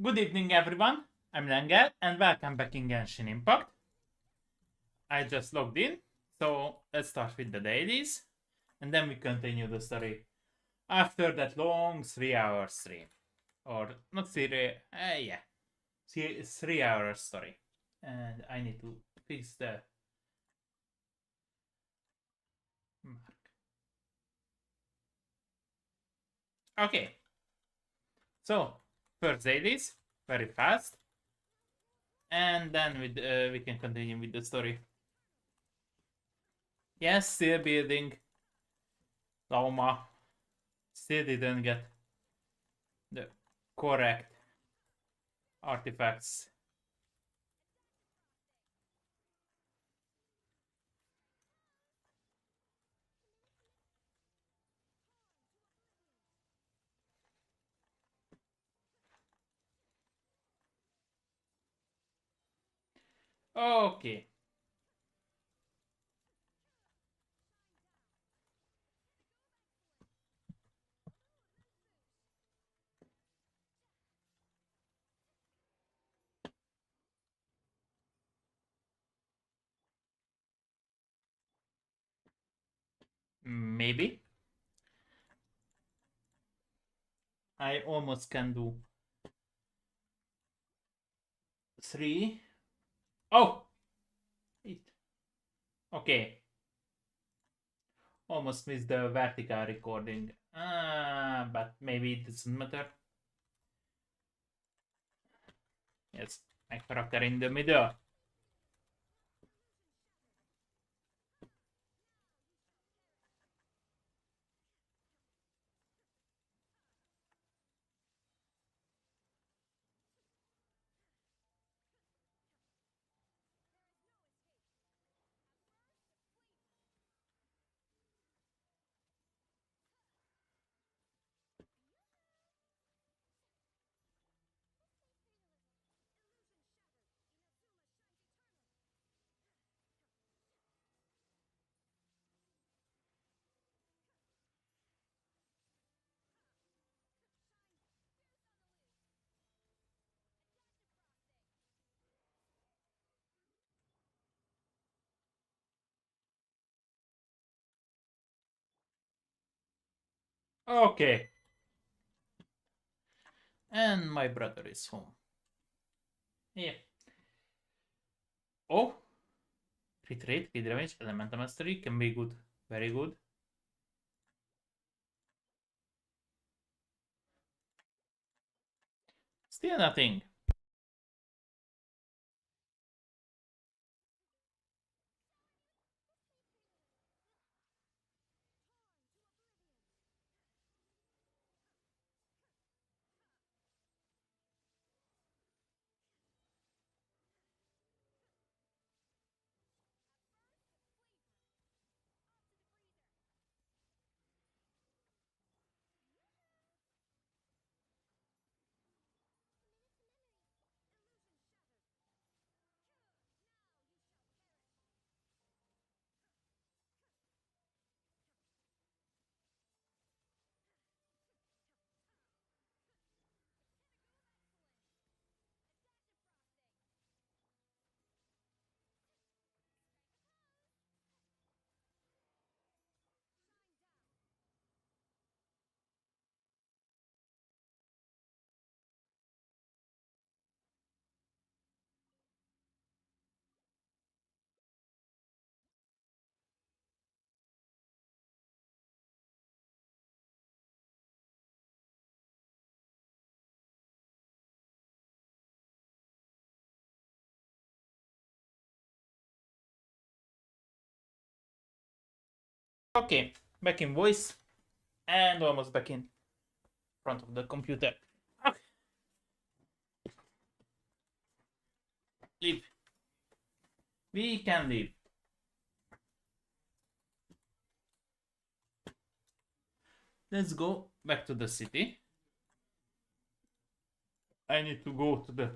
Good evening, everyone. I'm Lengel, and welcome back in Genshin Impact. I just logged in, so let's start with the dailies, and then we continue the story after that long 3 hour stream. Or not 3 hour story. And I need to fix the mark. Okay, so first dailies, very fast, and then we can continue with the story. Yes, still building. Lauma still didn't get the correct artifacts. Okay. Maybe. I almost can do 3. Oh! 8. Okay. Almost missed the vertical recording. But maybe it doesn't matter. Yes, my character in the middle. Okay. And my brother is home. Yeah. Oh! Crit rate, crit damage, elemental mastery can be good. Very good. Still nothing. Okay. Back in voice. And almost back in front of the computer. Okay. Leave. We can leave. Let's go back to the city. I need to go to the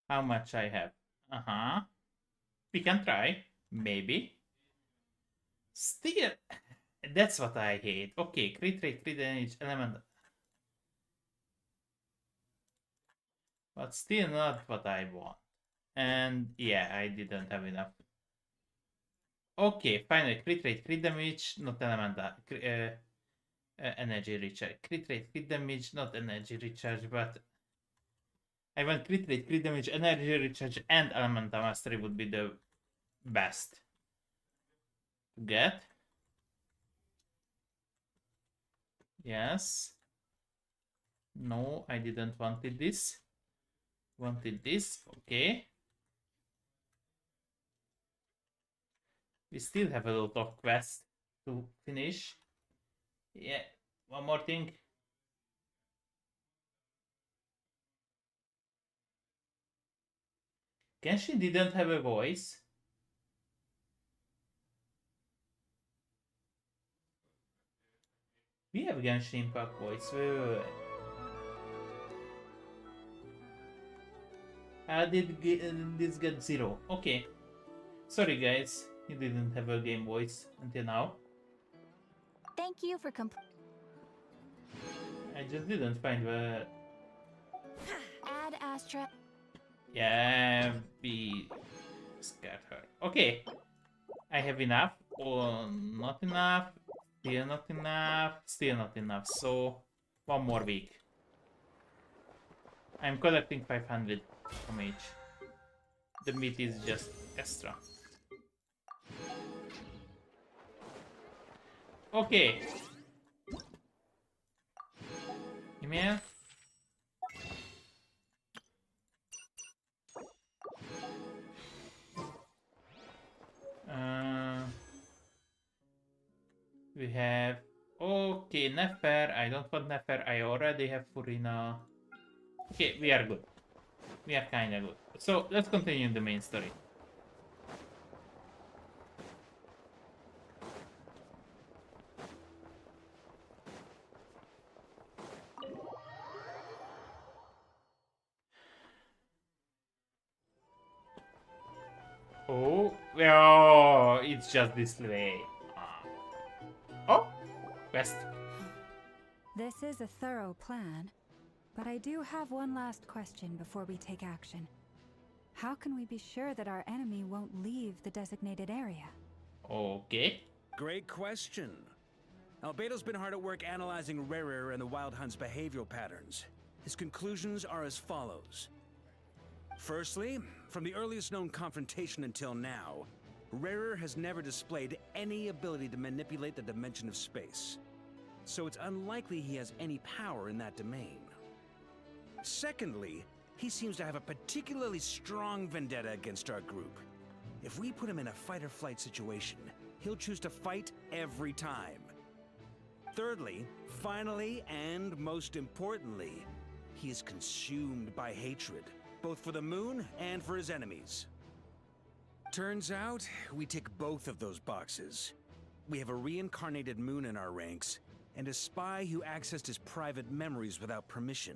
How much I have? Uh-huh. We can try. Maybe. Still, that's what I hate. Okay, crit rate, crit damage, element. But still not what I want. And yeah, I didn't have enough. Okay, finally, crit rate, crit damage, not elemental. Energy recharge. Crit rate, crit damage, not energy recharge, but I want crit rate, crit damage, energy recharge, and elemental mastery would be the best to get. Yes. No, I didn't wanted this. Wanted this. Okay. We still have a lot of quests to finish. Yeah. One more thing. Genshin didn't have a voice. We have Genshin Impact voice. Wait. How did this get 0? Okay. Sorry guys, you didn't have a game voice until now. Thank you for I just didn't find the... Add Astra. Yeah, we scared her. Okay. I have enough or not enough. Still not enough. Still not enough. So, one more week. I'm collecting 500 from each. The meat is just extra. Okay. Email. We have... Okay, Nefer. I don't want Nefer. I already have Furina. Okay, we are good. We are kinda good. So, let's continue the main story. Oh, it's just this way. Oh, west. This is a thorough plan, but I do have one last question before we take action. How can we be sure that our enemy won't leave the designated area? Okay. Great question. Albedo's been hard at work analyzing Rarer and the Wild Hunt's behavioral patterns. His conclusions are as follows. Firstly, from the earliest known confrontation until now, Rarer has never displayed any ability to manipulate the dimension of space. So it's unlikely he has any power in that domain. Secondly, he seems to have a particularly strong vendetta against our group. If we put him in a fight-or-flight situation, he'll choose to fight every time. Thirdly, finally, and most importantly, he is consumed by hatred, both for the moon and for his enemies. Turns out, we tick both of those boxes. We have a reincarnated moon in our ranks, and a spy who accessed his private memories without permission.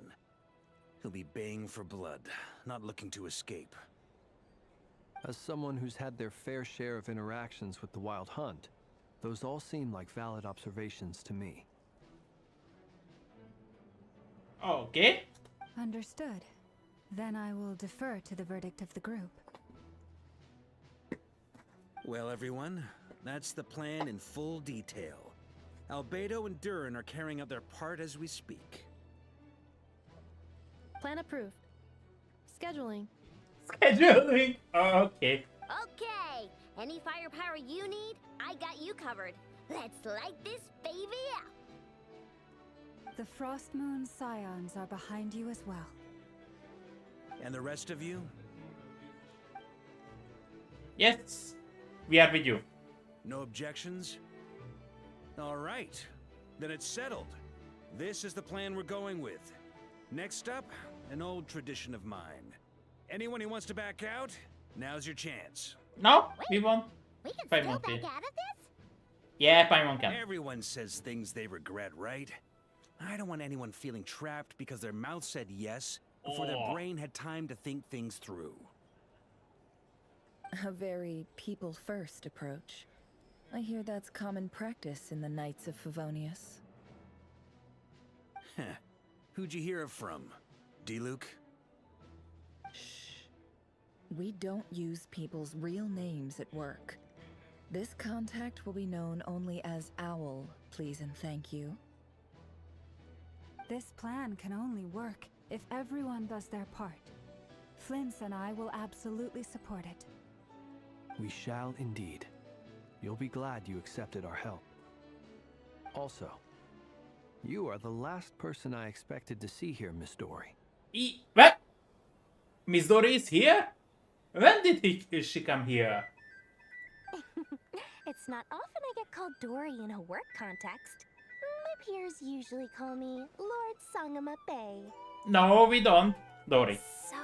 He'll be baying for blood, not looking to escape. As someone who's had their fair share of interactions with the Wild Hunt, those all seem like valid observations to me. Okay. Understood. Then I will defer to the verdict of the group. Well, everyone, that's the plan in full detail. Albedo and Durin are carrying out their part as we speak. Plan approved. Scheduling. Scheduling. Okay. Okay, any firepower you need, I got you covered. Let's light this baby up. The Frost Moon Scions are behind you as well. And the rest of you? Yes, we are with you. No objections? All right, then it's settled. This is the plan we're going with. Next up, an old tradition of mine. Anyone who wants to back out, now's your chance. No, we won't. We can Five still more back days. out of this? Yeah, Paimon can. Everyone says things they regret, right? I don't want anyone feeling trapped because their mouth said yes, before their Oh. brain had time to think things through. A very people-first approach. I hear that's common practice in the Knights of Favonius. Heh. Who'd you hear it from? D-Luke? Shh. We don't use people's real names at work. This contact will be known only as Owl, please and thank you. This plan can only work if everyone does their part. Flint's and I will absolutely support it. We shall indeed. You'll be glad you accepted our help. Also, you are the last person I expected to see here, Miss Dory. What? Miss Dory is here? When did she come here? It's not often I get called Dory in a work context. My peers usually call me Lord Sangama Bay. No, we don't. Dory. So,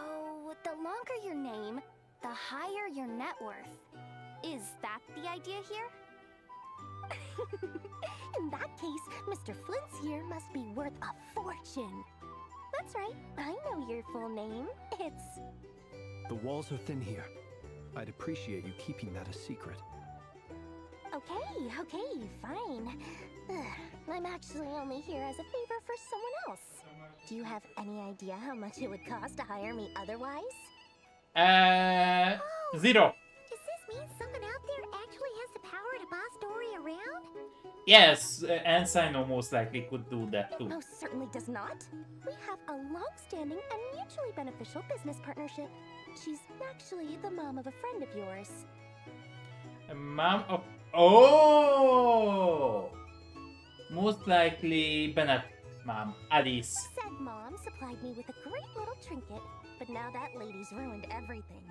the longer your name, the higher your net worth. Is that the idea here? In that case, Mr. Flint's here must be worth a fortune. That's right, I know your full name. It's... The walls are thin here. I'd appreciate you keeping that a secret. Okay, fine. I'm actually only here as a favor for someone else. Do you have any idea how much it would cost to hire me otherwise? 0. Does this mean someone out there actually has the power to boss Dory around? Yes, Ensino most likely could do that It too. most certainly does not. We have a long-standing and mutually beneficial business partnership. She's actually the mom of a friend of yours. A mom of... Oh! Most likely Bennett mom, Alice. Said mom supplied me with a great little trinket, but now that lady's ruined everything.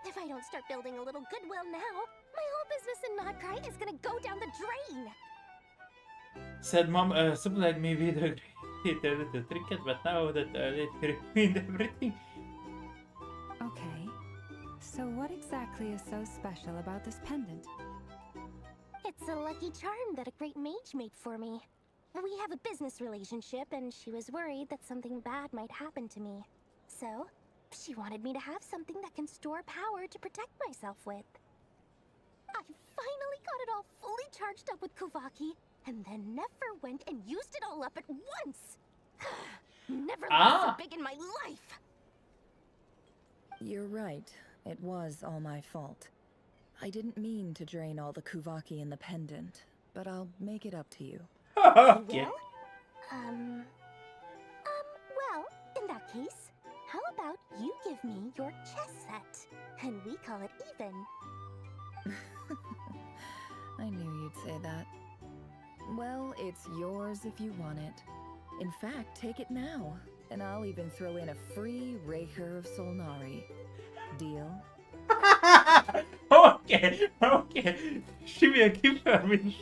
If I don't start building a little goodwill now, my whole business in Nodcry is gonna go down the drain. Said mom supplied me with a great little trinket, but now that they ruined everything. Okay. So what exactly is so special about this pendant? It's a lucky charm that a great mage made for me. We have a business relationship, and she was worried that something bad might happen to me. So, she wanted me to have something that can store power to protect myself with. I finally got it all fully charged up with Kuvaki, and then never went and used it all up at once! Never looked so big in my life! You're right. It was all my fault. I didn't mean to drain all the Kuvaki in the pendant, but I'll make it up to you. Okay. Well, in that case, how about you give me your chess set, and we call it even? I knew you'd say that. Well, it's yours if you want it. In fact, take it now, and I'll even throw in a free Raker of Solnari. Deal? Okay. She will give her with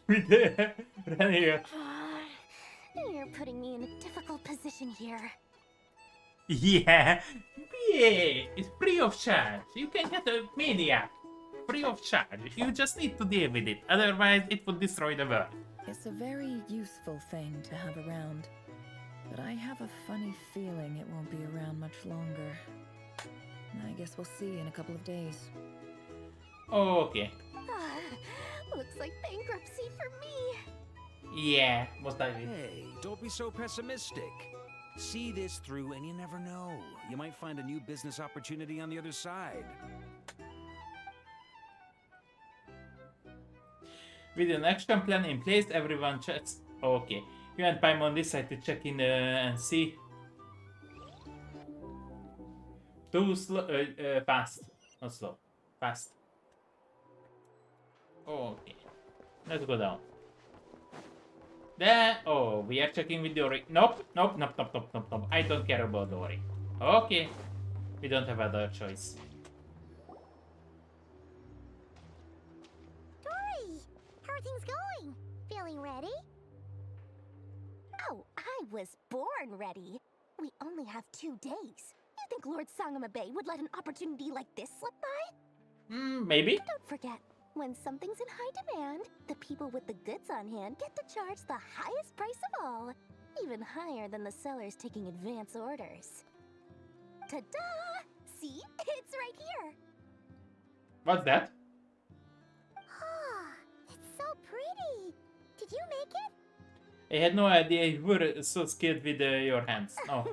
Renier. You're putting me in a difficult position here. Yeah, it's free of charge. You can get a media free of charge. You just need to deal with it, otherwise it would destroy the world. It's a very useful thing to have around, but I have a funny feeling it won't be around much longer. I guess we'll see in a couple of days. Okay. Looks like bankruptcy for me. Yeah, most likely. Hey, don't be so pessimistic. See this through and you never know. You might find a new business opportunity on the other side. With an action plan in place, everyone checks. Okay. You and Paimon decide to check in and see. Too slow, fast. Not slow. Fast. Okay. Let's go down. Then, oh, we are checking with Dory. Nope. I don't care about Dory. Okay. We don't have other choice. Dory, how are things going? Feeling ready? Oh, I was born ready. We only have 2 days. You think Lord Sangama Bay would let an opportunity like this slip by? Maybe. Don't forget, when something's in high demand, the people with the goods on hand get to charge the highest price of all. Even higher than the sellers taking advance orders. Ta-da! See? It's right here. What's that? It's so pretty. Did you make it? I had no idea you were so skilled with your hands. No.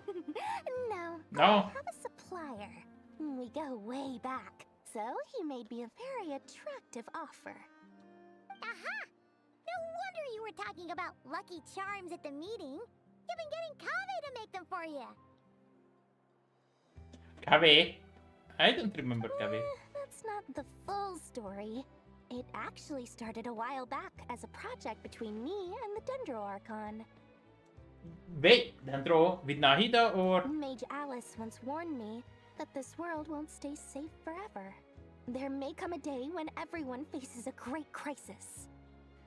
No. No? I have a supplier. We go way back. So he made me a very attractive offer. Aha! No wonder you were talking about Lucky Charms at the meeting. You've been getting Kave to make them for you. Kave? I don't remember Kave. That's not the full story. It actually started a while back as a project between me and the Dendro Archon. Wait, Dendro with Nahida or? Mage Alice once warned me that this world won't stay safe forever. There may come a day when everyone faces a great crisis.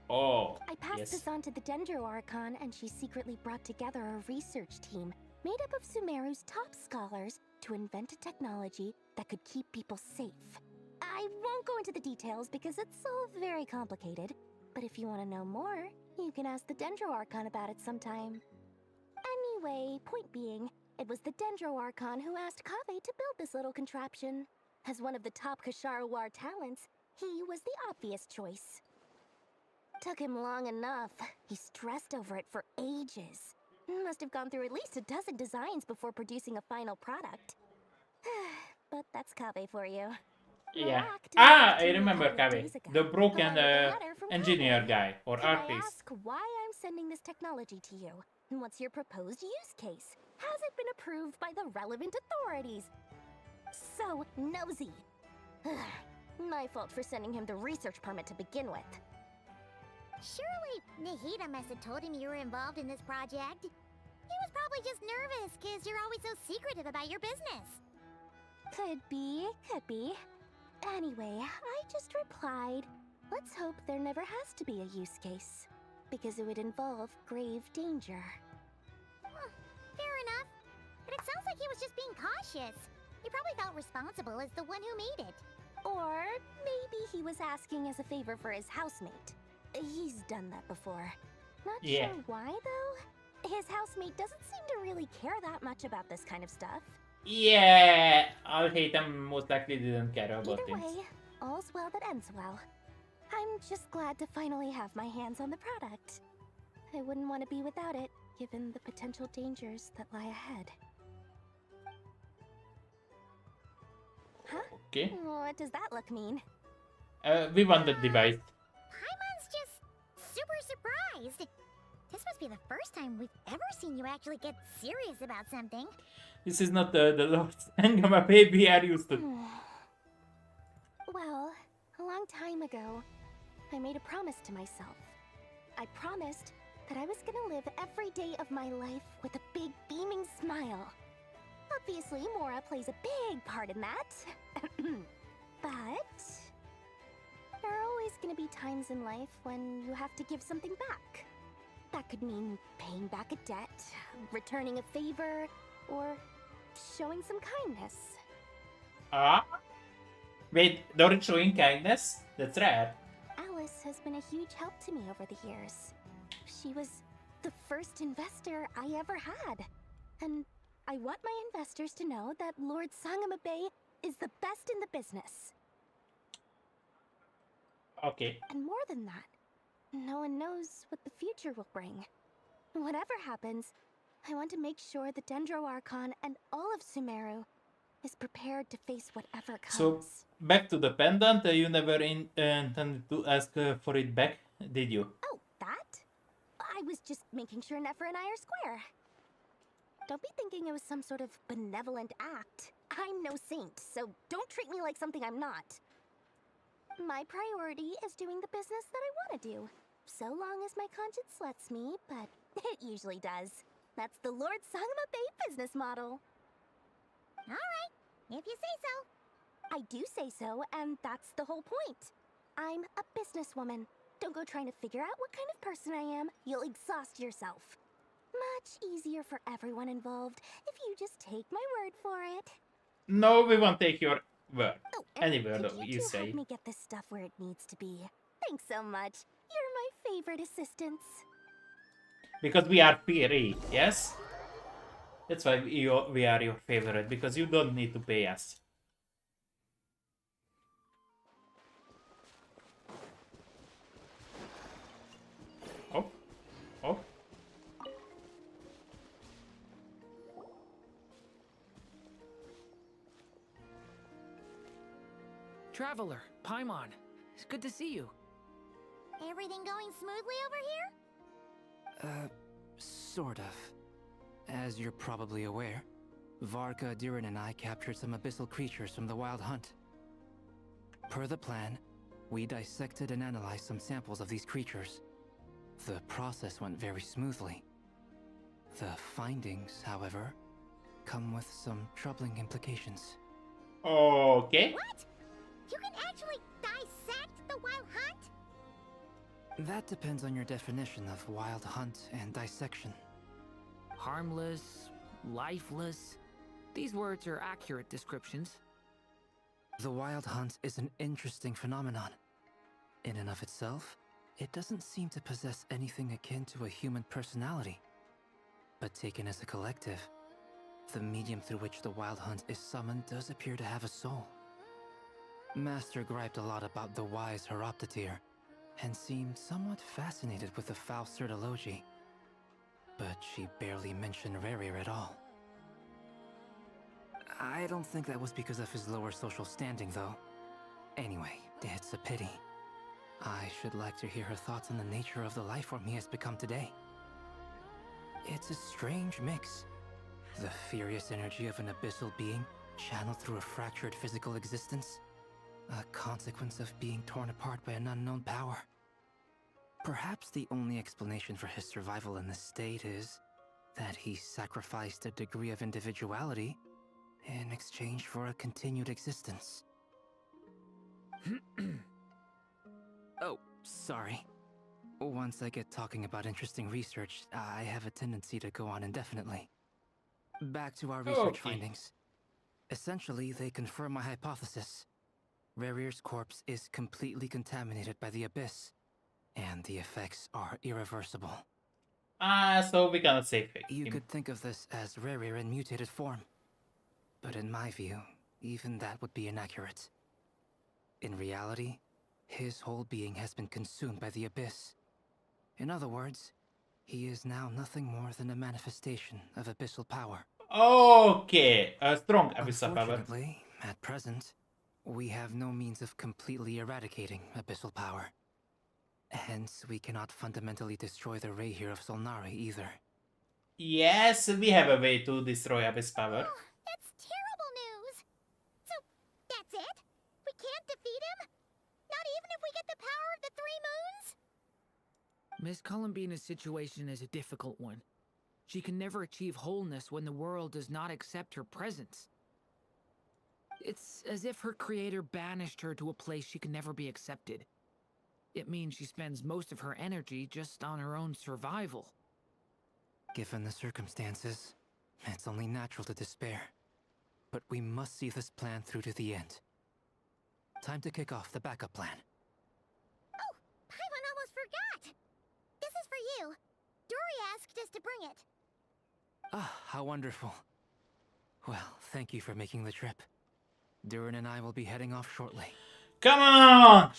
Oh, I passed yes. this on to the Dendro Archon, and she secretly brought together a research team made up of Sumeru's top scholars to invent a technology that could keep people safe. I won't go into the details because it's all very complicated, but if you want to know more, you can ask the Dendro Archon about it sometime. Anyway, point being, it was the Dendro Archon who asked Kave to build this little contraption. As one of the top Kashara War talents, he was the obvious choice. Took him long enough. He stressed over it for ages. Must have gone through at least a dozen designs before producing a final product. But that's Kave for you. Yeah. Marak did Ah, that to I me a remember couple of Kave. days ago. The broken I wrote a letter from engineer Kave. guy or Can I artist. ask why I'm sending this technology to you? And what's your proposed use case? Has it been approved by the relevant authorities? So nosy. My fault for sending him the research permit to begin with. Surely Nahida must have told him you were involved in this project. He was probably just nervous because you're always so secretive about your business. Could be, could be. Anyway, I just replied, let's hope there never has to be a use case, because it would involve grave danger. Fair enough. But it sounds like he was just being cautious. He probably felt responsible as the one who made it. Or maybe he was asking as a favor for his housemate. He's done that before. Not Yeah. sure why, though. His housemate doesn't seem to really care that much about this kind of stuff. Yeah, Al-Haytham most likely didn't care about Either it. way, all's well that ends well. I'm just glad to finally have my hands on the product. I wouldn't want to be without it, given the potential dangers that lie ahead. Huh? Okay. What does that look mean? We want the device. Paimon's just super surprised. This must be the first time we've ever seen you actually get serious about something. This is not the Lord Sangama baby we are used to. Well, a long time ago, I made a promise to myself. I promised that I was gonna live every day of my life with a big beaming smile. Obviously, Mora plays a big part in that. But there are always gonna be times in life when you have to give something back. That could mean paying back a debt, returning a favor, or showing some kindness. Ah? Wait, not showing kindness? That's rare. Alice has been a huge help to me over the years. She was the first investor I ever had. And I want my investors to know that Lord Sangama Bay is the best in the business. Okay. And more than that, no one knows what the future will bring. Whatever happens, I want to make sure the Dendro Archon and all of Sumeru is prepared to face whatever comes. So, back to the pendant. You never intended to ask for it back, did you? Oh, that? I was just making sure Nefer and I are square. Don't be thinking it was some sort of benevolent act. I'm no saint, so don't treat me like something I'm not. My priority is doing the business that I want to do, so long as my conscience lets me, but it usually does. That's the Lord Sangama Bay business model. Alright, if you say so. I do say so, and that's the whole point. I'm a businesswoman. Don't go trying to figure out what kind of person I am. You'll exhaust yourself. Much easier for everyone involved if you just take my word for it. No, we won't take your word. Oh, Any word could you two say. help me get this stuff where it needs to be? Thanks so much. You're my favorite assistants. Because we are free, yes? That's why we are your favorite, because you don't need to pay us. Oh, oh. Traveler, Paimon, it's good to see you. Everything going smoothly over here? Sort of. As you're probably aware, Varka, Durin, and I captured some abyssal creatures from the Wild Hunt. Per the plan, we dissected and analyzed some samples of these creatures. The process went very smoothly. The findings, however, come with some troubling implications. Okay. What? You can actually dissect the Wild Hunt? That depends on your definition of Wild Hunt and dissection. Harmless, lifeless. These words are accurate descriptions. The Wild Hunt is an interesting phenomenon. In and of itself, it doesn't seem to possess anything akin to a human personality. But taken as a collective, the medium through which the Wild Hunt is summoned does appear to have a soul. Master griped a lot about the wise Horoptotire, and seemed somewhat fascinated with the foul Certology. But she barely mentioned Rerir at all. I don't think that was because of his lower social standing, though. Anyway, it's a pity. I should like to hear her thoughts on the nature of the life form he has become today. It's a strange mix. The furious energy of an abyssal being channeled through a fractured physical existence. A consequence of being torn apart by an unknown power. Perhaps the only explanation for his survival in this state is that he sacrificed a degree of individuality in exchange for a continued existence. Oh, sorry. Once I get talking about interesting research, I have a tendency to go on indefinitely. Back to our research findings. Essentially, they confirm my hypothesis. Rerir's corpse is completely contaminated by the Abyss, and the effects are irreversible. So we cannot save him. You could think of this as Rerir in mutated form. But in my view, even that would be inaccurate. In reality, his whole being has been consumed by the Abyss. In other words, he is now nothing more than a manifestation of abyssal power. Okay, a strong abyssal power. Unfortunately, at present, we have no means of completely eradicating abyssal power. Hence, we cannot fundamentally destroy the Rayhir of Solnari either. Yes, we have a way to destroy abyss power. Oh, that's terrible news. So, that's it? We can't defeat him? Not even if we get the power of the Three Moons? Miss Columbina's situation is a difficult one. She can never achieve wholeness when the world does not accept her presence. It's as if her creator banished her to a place she can never be accepted. It means she spends most of her energy just on her own survival. Given the circumstances, it's only natural to despair. But we must see this plan through to the end. Time to kick off the backup plan. Oh, Paimon almost forgot! This is for you. Dory asked us to bring it. Ah, how wonderful. Well, thank you for making the trip. Durin and I will be heading off shortly. Come on!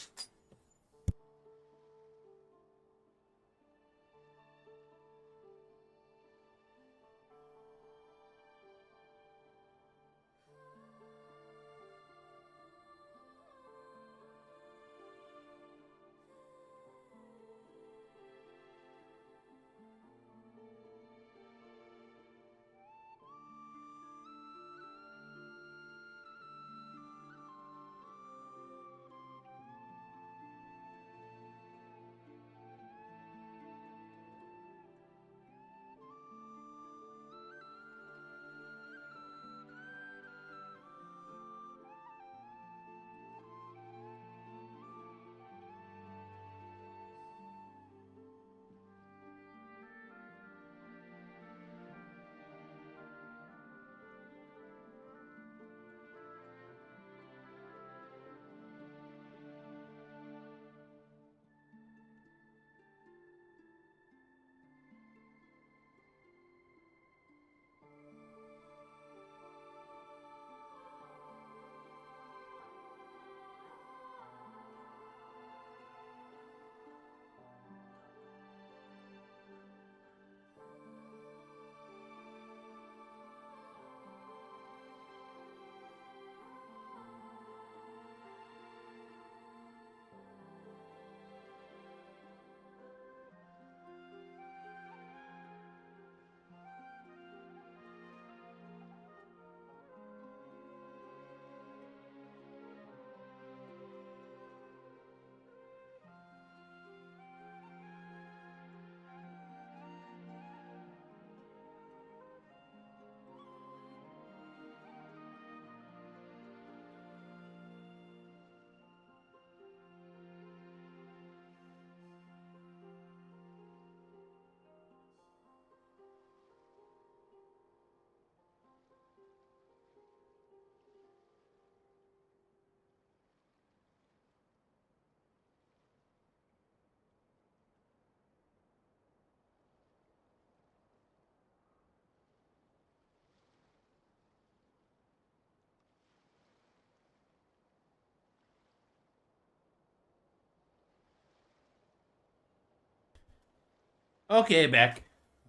Okay, back.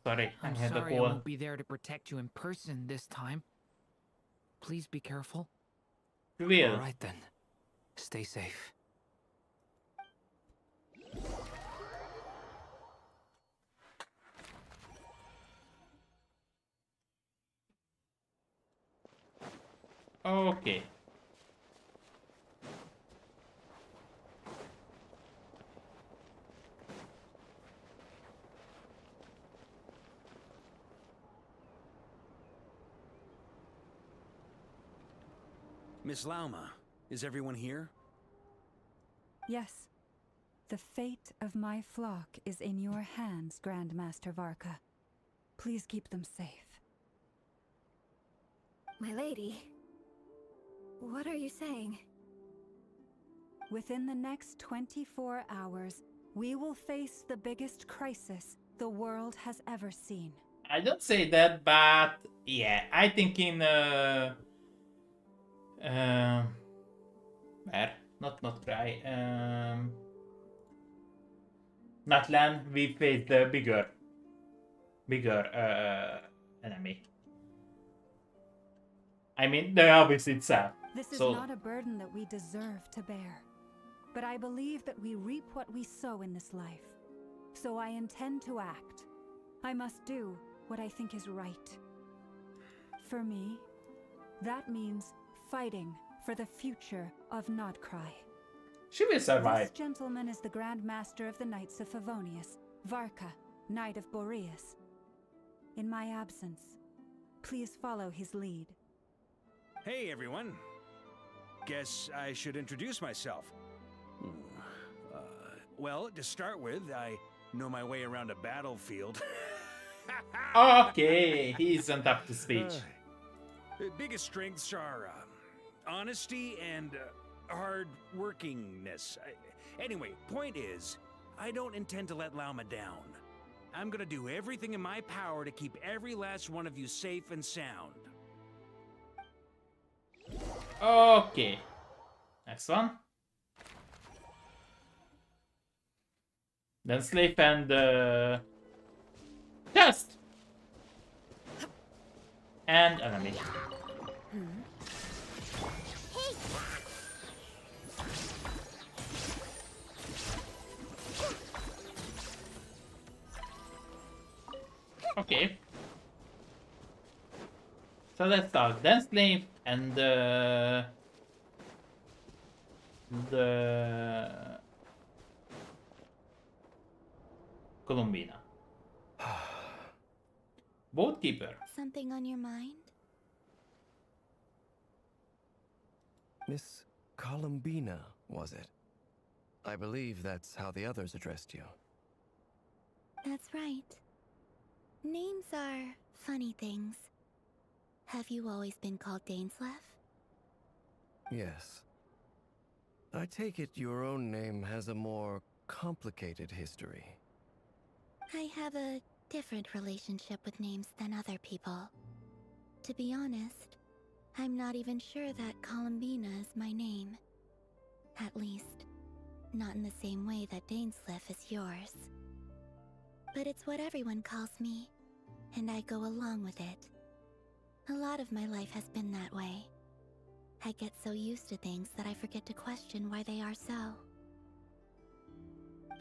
Sorry, I I'm had a sorry I call. won't be there to protect you in person this time. Please be careful. We will. Alright then. Stay safe. Okay. Miss Lauma, is everyone here? Yes. The fate of my flock is in your hands, Grandmaster Varka. Please keep them safe. My lady. What are you saying? Within the next 24 hours, we will face the biggest crisis the world has ever seen. I don't say that, but yeah, I think in where? Not cry. Natlan, we face the bigger enemy. I mean, the abyss itself. This is So not a burden that we deserve to bear. But I believe that we reap what we sow in this life. So I intend to act. I must do what I think is right. For me, that means fighting for the future of Nodcry. she will survive. This gentleman is the Grand Master of the Knights of Favonius, Varka, Knight of Boreas. In my absence, please follow his lead. Hey, everyone. Guess I should introduce myself. Well, to start with, I know my way around a battlefield. Okay, he isn't up to speech. Biggest strengths are honesty and hard workingness. Anyway, point is, I don't intend to let Lauma down. I'm gonna do everything in my power to keep every last one of you safe and sound. Okay. Next one. Then Slave and Test. And enemy. Okay. So let's start. Then Slave and the Columbina. Boat keeper. Something on your mind? Miss Columbina, was it? I believe that's how the others addressed you. That's right. Names are funny things. Have you always been called Dainsleff? Yes. I take it your own name has a more complicated history. I have a different relationship with names than other people. To be honest, I'm not even sure that Columbina is my name. At least, not in the same way that Dainsleff is yours. But it's what everyone calls me, and I go along with it. A lot of my life has been that way. I get so used to things that I forget to question why they are so.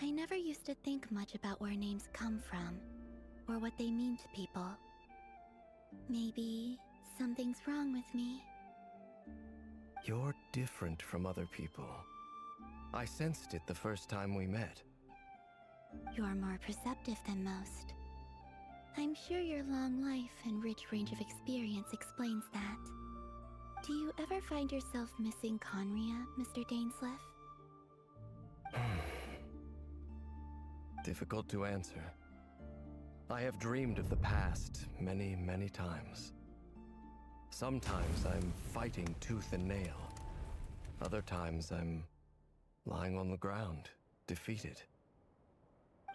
I never used to think much about where names come from, or what they mean to people. Maybe something's wrong with me. You're different from other people. I sensed it the first time we met. You're more perceptive than most. I'm sure your long life and rich range of experience explains that. Do you ever find yourself missing Conria, Mr. Dainsleff? Difficult to answer. I have dreamed of the past many, many times. Sometimes I'm fighting tooth and nail. Other times I'm lying on the ground, defeated.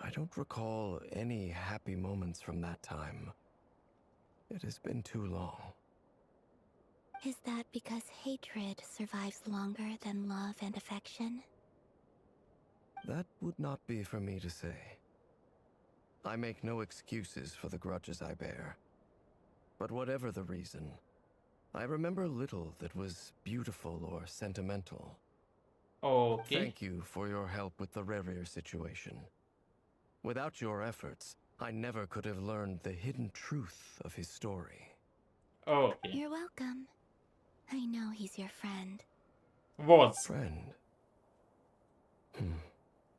I don't recall any happy moments from that time. It has been too long. Is that because hatred survives longer than love and affection? That would not be for me to say. I make no excuses for the grudges I bear. But whatever the reason, I remember little that was beautiful or sentimental. Okay. Thank you for your help with the Rerir situation. Without your efforts, I never could have learned the hidden truth of his story. Okay. You're welcome. I know he's your friend. Was. Friend.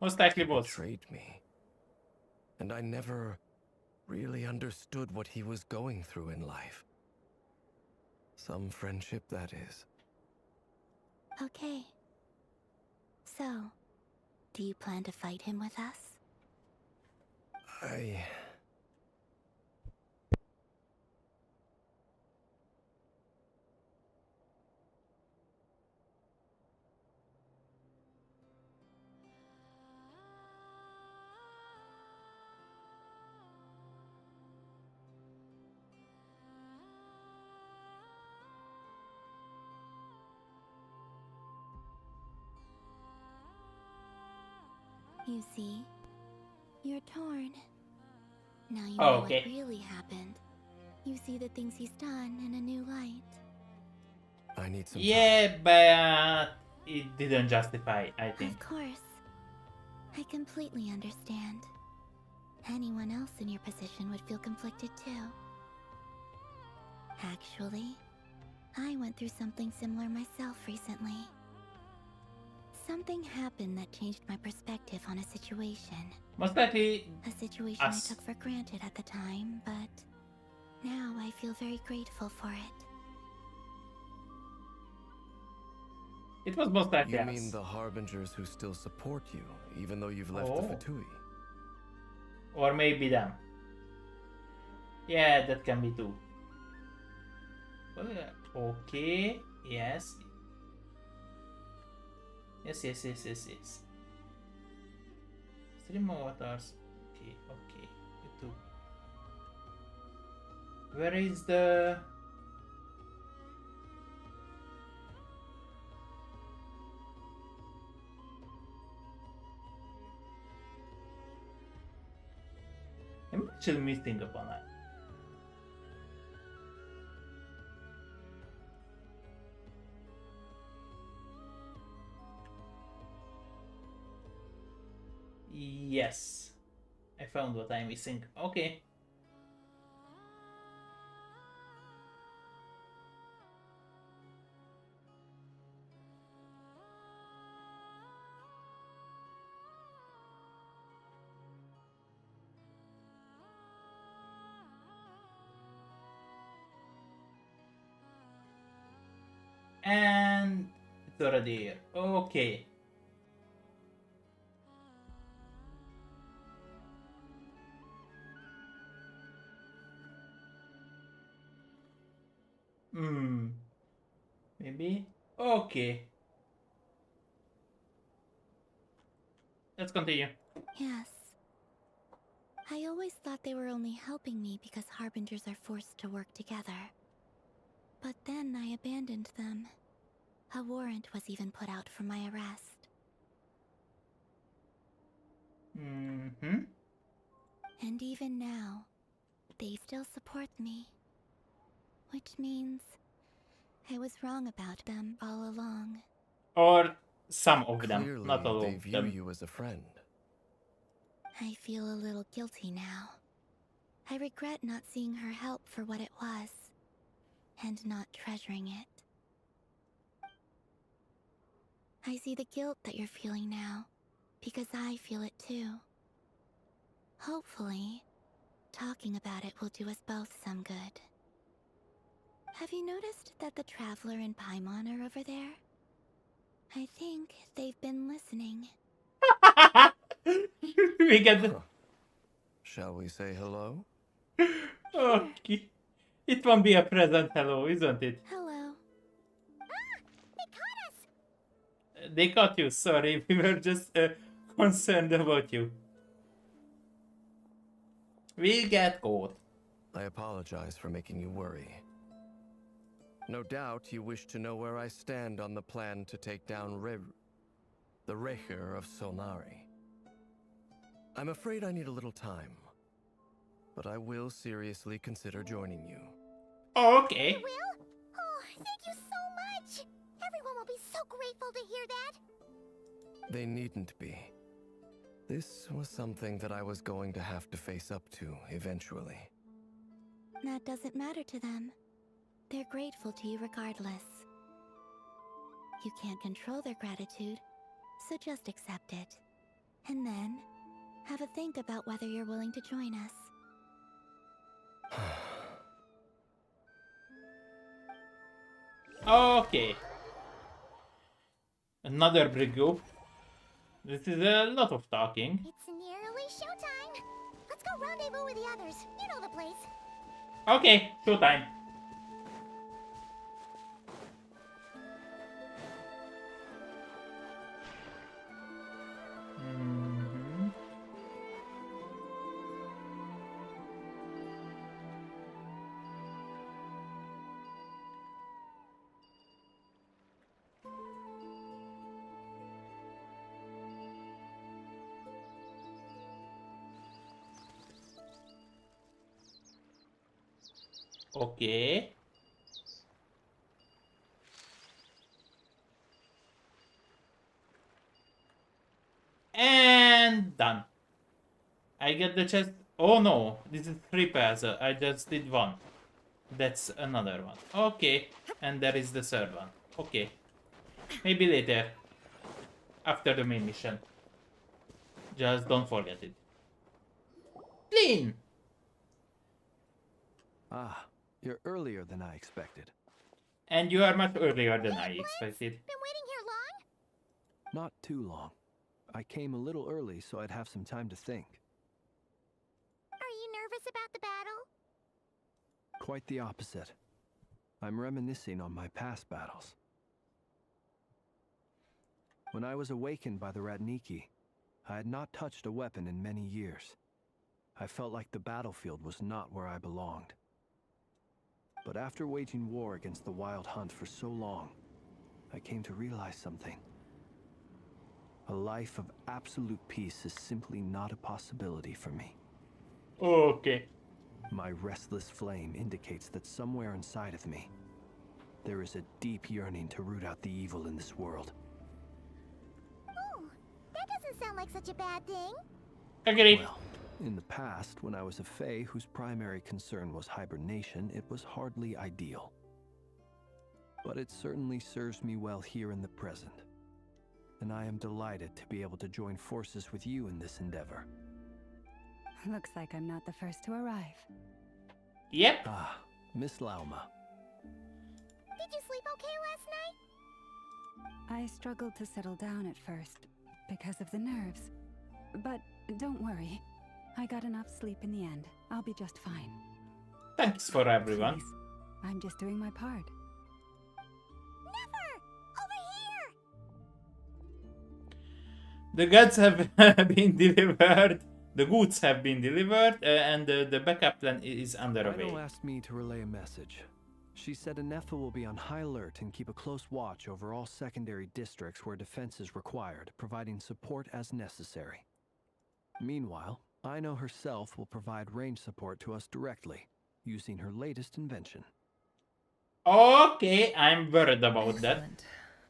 Most likely He was. betrayed me. And I never really understood what he was going through in life. Some friendship, that is. Okay. So, do you plan to fight him with us? You see, you're torn. Now you know Okay. what really happened. You see the things he's done in a new light. I need some Yeah, but it didn't justify, I think. Of course. I completely understand. Anyone else in your position would feel conflicted too. Actually, I went through something similar myself recently. Something happened that changed my perspective on a situation. Most likely, A situation I us. took for granted at the time, but now I feel very grateful for it. It was most likely You us. mean the Harbingers who still support you, even though you've left the Oh. Fatui? Or maybe them. Yeah, that can be too. Okay. Yes. Yes. Stream avatars. Okay. You too. Where is the... I'm actually missing upon that. Yes. I found what I'm missing. Okay. And it's already here. Okay. Maybe. Okay. Let's continue. Yes. I always thought they were only helping me because Harbingers are forced to work together. But then I abandoned them. A warrant was even put out for my arrest. And even now, they still support me. Which means I was wrong about them all along. Or some of them, Clearly, not all they of view them. you as a friend. I feel a little guilty now. I regret not seeing her help for what it was, and not treasuring it. I see the guilt that you're feeling now, because I feel it too. Hopefully, talking about it will do us both some good. Have you noticed that the Traveler and Paimon are over there? I think they've been listening. We get the... Shall we say hello? Okay. It won't be a present hello, isn't it? Hello. They caught you, sorry. We were just concerned about you. We get caught. I apologize for making you worry. No doubt you wish to know where I stand on the plan to take down the Recher of Solnari. I'm afraid I need a little time. but I will seriously consider joining you. Okay. Will? Oh, thank you so much! Everyone will be so grateful to hear that! They needn't be. This was something that I was going to have to face up to eventually. That doesn't matter to them. They're grateful to you regardless. You can't control their gratitude, so just accept it. And then, have a think about whether you're willing to join us. Okay. Another big group. This is a lot of talking. It's nearly showtime! Let's go rendezvous with the others. You know the place. Okay, showtime. Mhm. Okay. And done. I get the chest. Oh no, this is 3 pairs. I just did 1. That's another one. Okay. And there is the third one. Okay. Maybe later. After the main mission. Just don't forget it. Clean! Ah, you're earlier than I expected. And you are much earlier than I expected. Been waiting here long? Not too long. I came a little early so I'd have some time to think. Are you nervous about the battle? Quite the opposite. I'm reminiscing on my past battles. When I was awakened by the Ratniki, I had not touched a weapon in many years. I felt like the battlefield was not where I belonged. But after waging war against the Wild Hunt for so long, I came to realize something. A life of absolute peace is simply not a possibility for me. Okay. My restless flame indicates that somewhere inside of me, there is a deep yearning to root out the evil in this world. Oh, that doesn't sound like such a bad thing. Agreed. Well, in the past, when I was a Fae whose primary concern was hibernation, it was hardly ideal. But it certainly serves me well here in the present. And I am delighted to be able to join forces with you in this endeavor. Looks like I'm not the first to arrive. Yep. Ah, Miss Lauma. Did you sleep okay last night? I struggled to settle down at first because of the nerves. But don't worry. I got enough sleep in the end. I'll be just fine. Thanks for everyone. Please, I'm just doing my part. Never! Over here! The goods have been delivered. The goods have been delivered, and the backup plan is underway. Rhino asked me to relay a message. She said Anefa will be on high alert and keep a close watch over all secondary districts where defense is required, providing support as necessary. Meanwhile, Ino herself will provide range support to us directly, using her latest invention. Okay, I'm worried about that. Excellent.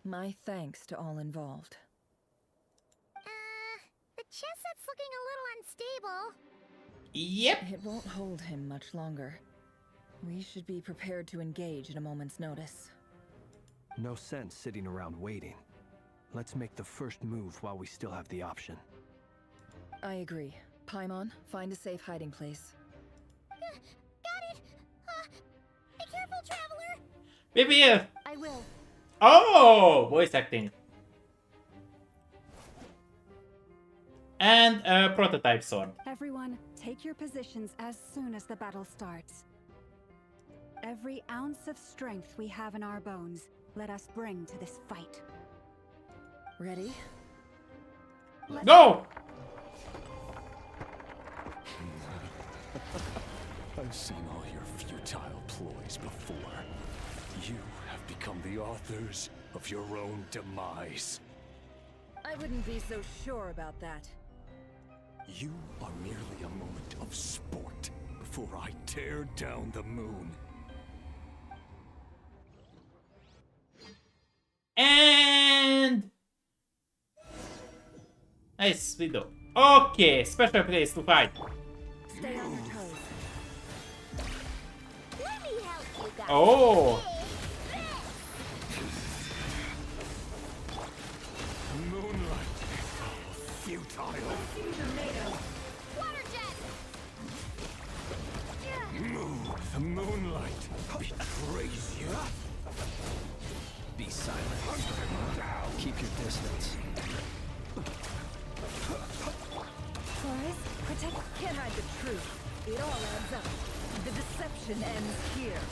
My thanks to all involved. The chest set's looking a little unstable. Yep. It won't hold him much longer. We should be prepared to engage at a moment's notice. No sense sitting around waiting. Let's make the first move while we still have the option. I agree. Paimon, find a safe hiding place. Got it! Be careful, traveler! Maybe. I will. Oh, voice acting. And a prototype sword. Everyone, take your positions as soon as the battle starts. Every ounce of strength we have in our bones, let us bring to this fight. Ready? Go! I've seen all your futile ploys before. You have become the authors of your own demise. I wouldn't be so sure about that. You are merely a moment of sport before I tear down the moon. And nice video. Okay, special place to fight. Stay on your toes. Let me help you guys. Oh, Moonlight. Futile. Water jet. The moonlight betrays you. Be silent. Keep your distance. Taurus, protect. Can't hide the truth. It all adds up. The deception ends here.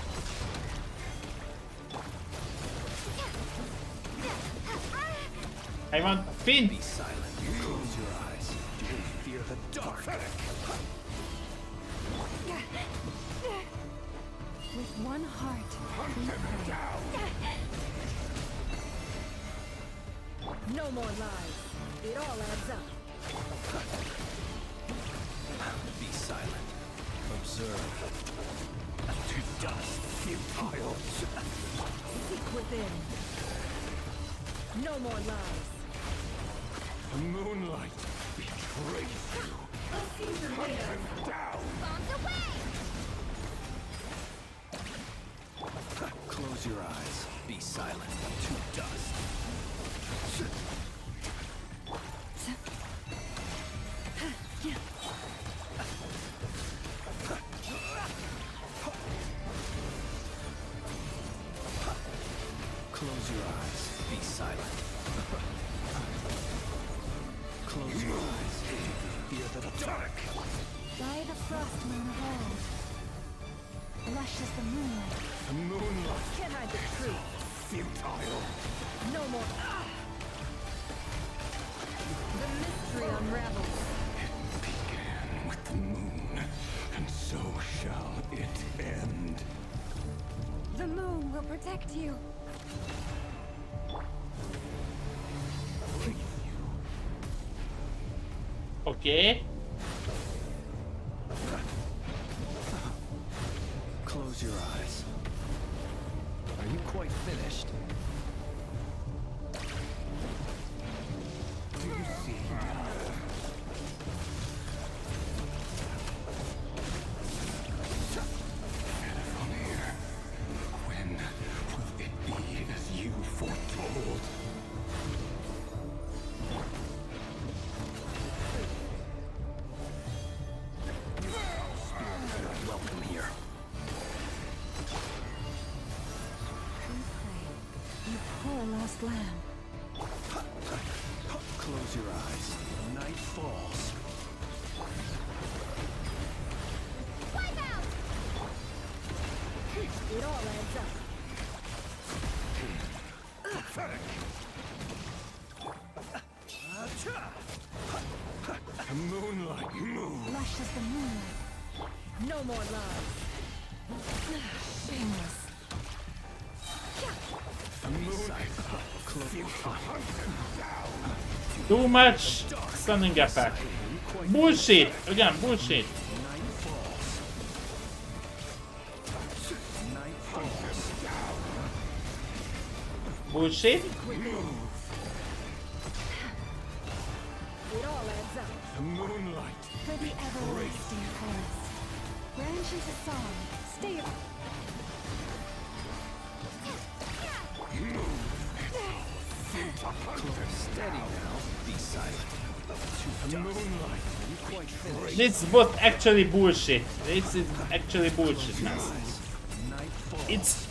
I want Finn. Be silent. Close your eyes. Do you fear the dark? With one heart, we pray. No more lies. It all adds up. Be silent. Observe. To dust, futile. Seek within. No more lies. The moonlight betrays you. Down. Bombs away. Close your eyes. Be silent. To dust. Close your eyes. Be silent. Close your eyes. Fear the dark. By the frost moon of old. Lush as the moonlight. The moonlight Can't hide the truth. futile. No more. The mystery unravels. Began with the moon, and so shall it end. The moon will protect you. Okay. Close your eyes. Are you quite finished? Do you see now? From here, when will it be as you foretold? Welcome here. We pray. You poor lost lamb. Close your eyes. Night falls. Wipe out. It all adds up. The moonlight moves. Lush as the moonlight. No more lies. Shameless. The moonlight Too much stunning effect. Bullshit. Again, bullshit. Night falls. Night falls. Bullshit. It all adds up. The moonlight. For the everlasting forest. Branch into song. Stay up. Steady now. Be silent. The moonlight. You quite finished. This was actually bullshit. This is actually bullshit, man. Night falls.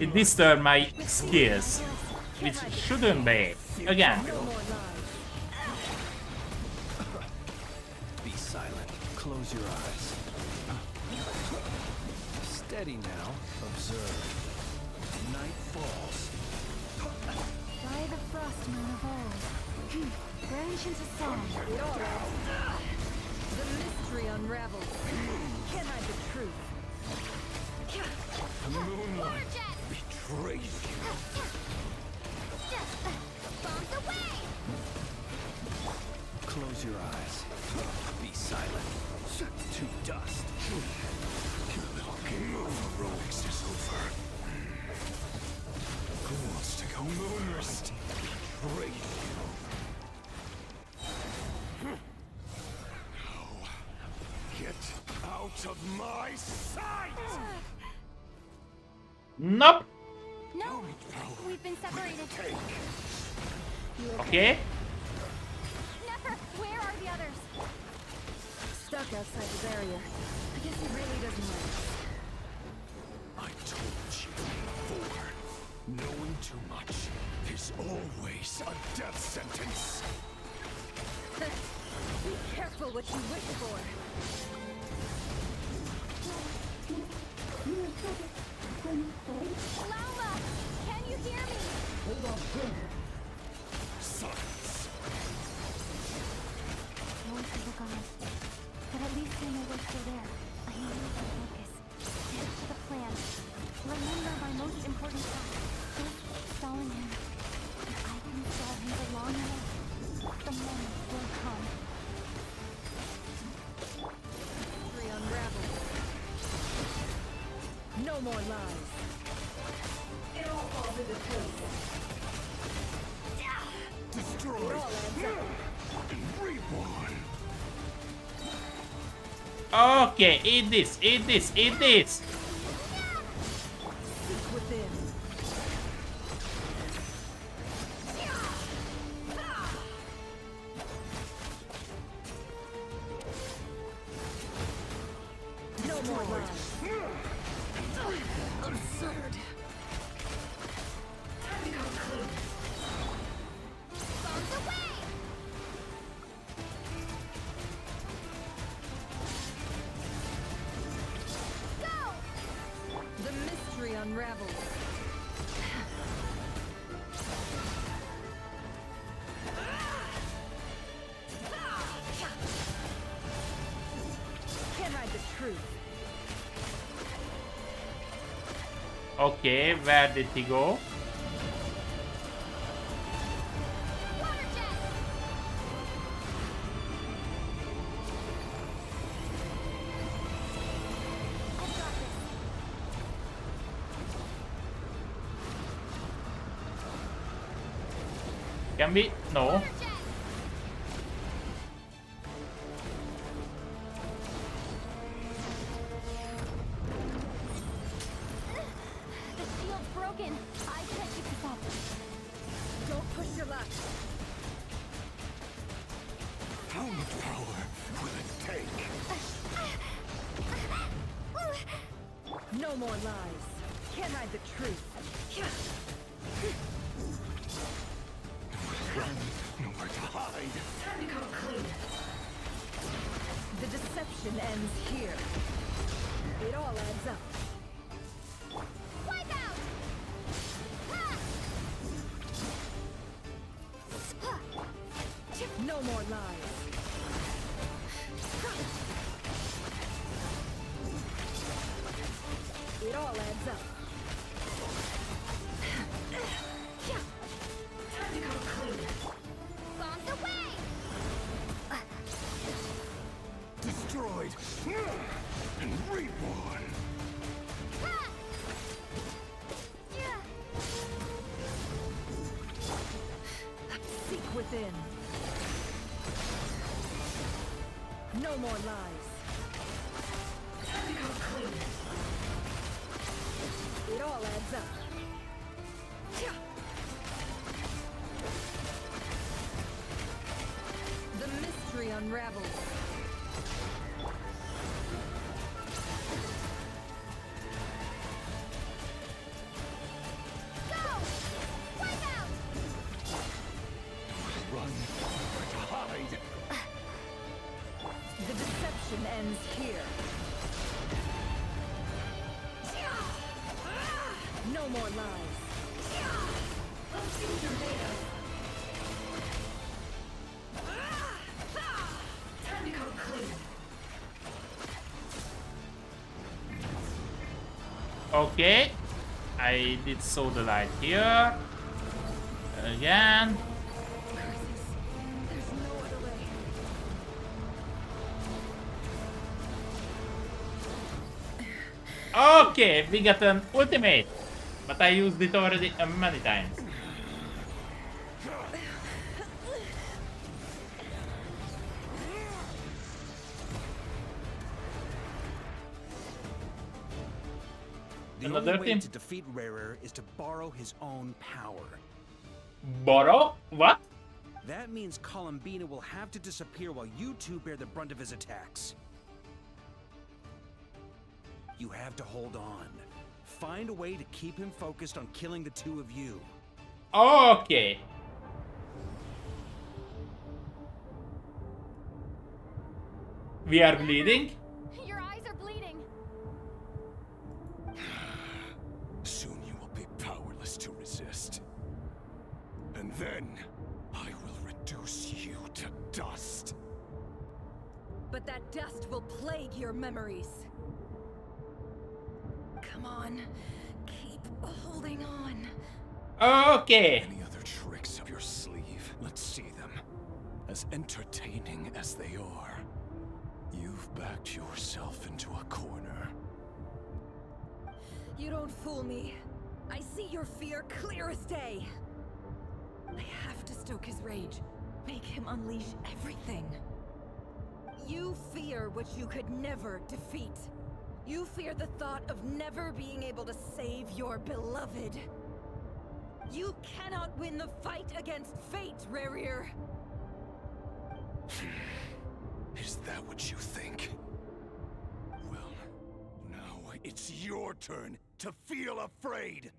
It disturbed my skills, which shouldn't be. Again, No more lies. Be silent. Close your eyes. Steady now. Observe. Night falls. By the frost moon of old. Branch into song. It all adds up. The mystery unravels. Can't hide the truth. The moonlight betrays you. Bombs away. Close your eyes. Be silent. to dust. Your little game of heroics is over. Who wants to go first? Trade you. Now, get out of my sight! Nope. No, we've been separated. You Okay. Never. Where are the others? Stuck outside the barrier. I guess he really doesn't like us. I told you before, knowing too much is always a death sentence. Be careful what you wish for. Lauma, can you hear me? Silence. Voices are gone, but at least I know we're still there. I need to focus. Stick to the plan. Remember my most important task. Just stalling him. If I can stall him for long enough, the moment will come. Mystery unravels. No more lies. It all falls into place. Destroy. It all adds up. Reborn. Okay, eat this, eat this, eat this. Seek within. No more lies. Absurd. Bombs away! Go! The mystery unravels. Can't hide the truth. Okay, where did he go? Water jet! I've got this. Can we? No. Water jet! The shield's broken. I can't keep this up. Don't push your luck. How much power will it take? No more lies. Can't hide the truth. Nowhere to hide. Time to come clean. The deception ends here. It all adds up. Wipe out! No more lies. It all adds up. Time to come clean. Bombs away! Destroyed and reborn. Seek within. No more lies. Time to come clean. It all adds up. The mystery unravels. Go! Wipe out! Run. Nowhere to hide. The deception ends here. No more lies. Time to come clean. Okay. I did sow the light here. Again. There's no other way. Okay, we got an ultimate, but I used it already many times. The Another only way team. to defeat Rarer is to borrow his own power. Borrow? What? That means Columbina will have to disappear while you two bear the brunt of his attacks. You have to hold on. Find a way to keep him focused on killing the two of you. Okay. We are bleeding. Your eyes are bleeding. Soon you will be powerless to resist. And then, I will reduce you to dust. But that dust will plague your memories. Come on, keep holding on. Okay. Any other tricks up your sleeve? Let's see them. As entertaining as they are, you've backed yourself into a corner. You don't fool me. I see your fear clear as day. I have to stoke his rage. Make him unleash everything. You fear what you could never defeat. You fear the thought of never being able to save your beloved. You cannot win the fight against fate, Rarir. Is that what you think? Well, now it's your turn to feel afraid.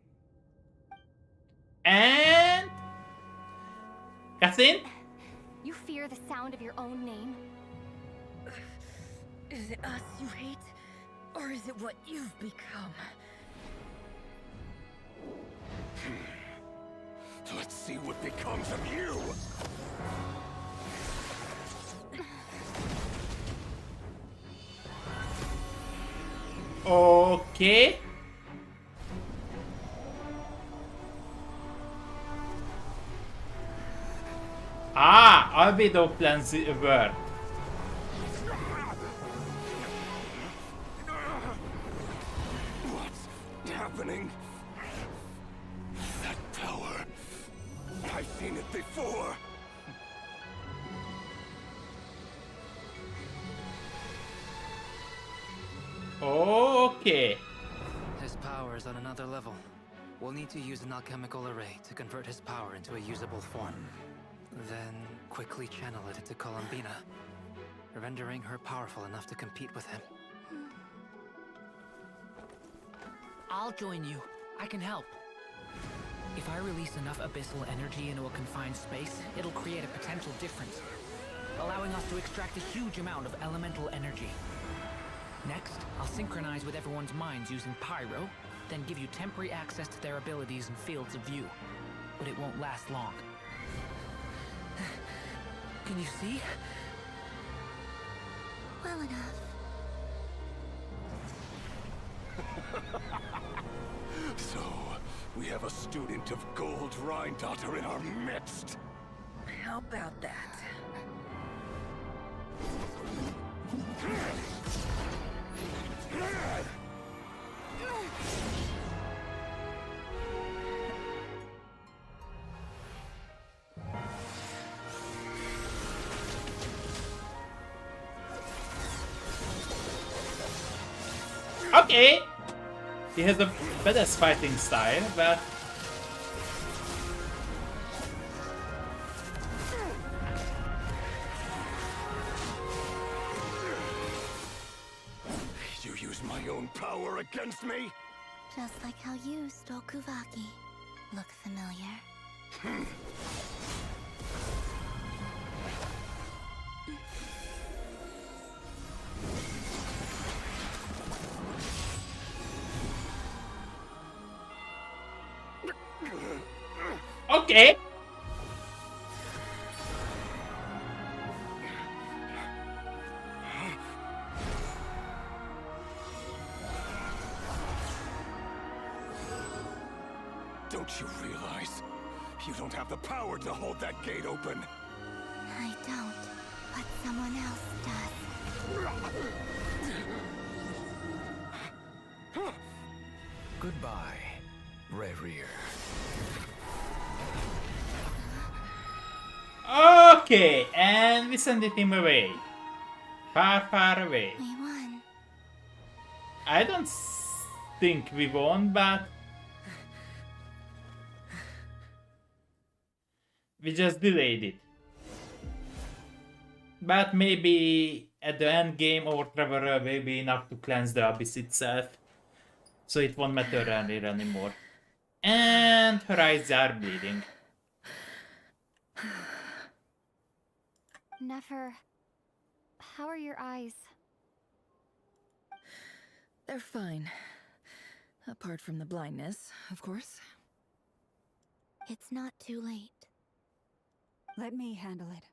And cutscene. You fear the sound of your own name? Is it us you hate? Or is it what you've become? Let's see what becomes of you. Okay. Ah, Albedo plans were. What's happening? That power. I've seen it before. Okay. His power is on another level. We'll need to use an alchemical array to convert his power into a usable form. Then quickly channel it into Columbina, rendering her powerful enough to compete with him. I'll join you. I can help. If I release enough abyssal energy into a confined space, it'll create a potential difference, allowing us to extract a huge amount of elemental energy. Next, I'll synchronize with everyone's minds using Pyro, then give you temporary access to their abilities and fields of view. But it won't last long. Can you see? Well enough. So, we have a student of Gold Rheindotter in our midst. How about that? Okay. He has a better fighting style, but You use my own power against me? Just like how you stole Kuvaki. Look familiar? okay. Don't you realize? You don't have the power to hold that gate open. I don't, but someone else does. Goodbye, Rerir. Okay, and we send him away. Far, far away. We won. I don't think we won, but we just delayed it. But maybe at the end game our Trevor will be enough to cleanse the abyss itself. So it won't matter anymore. And her eyes are bleeding. Nefer, how are your eyes? They're fine. Apart from the blindness, of course. It's not too late. Let me handle it.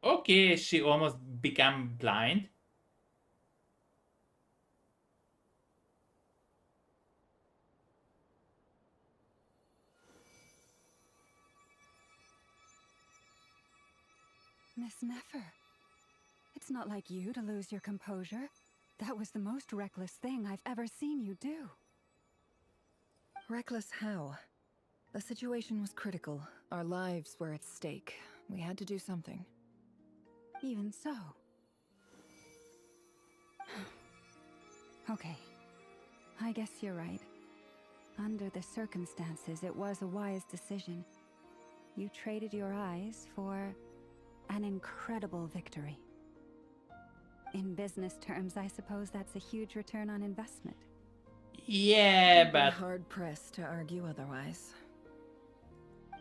Okay, she almost became blind. Miss Nefer, it's not like you to lose your composure. That was the most reckless thing I've ever seen you do. Reckless how? The situation was critical. Our lives were at stake. We had to do something. Even so. Okay. I guess you're right. Under the circumstances, it was a wise decision. You traded your eyes for an incredible victory. In business terms, I suppose that's a huge return on investment. Yeah, I'd be but hard-pressed to argue otherwise.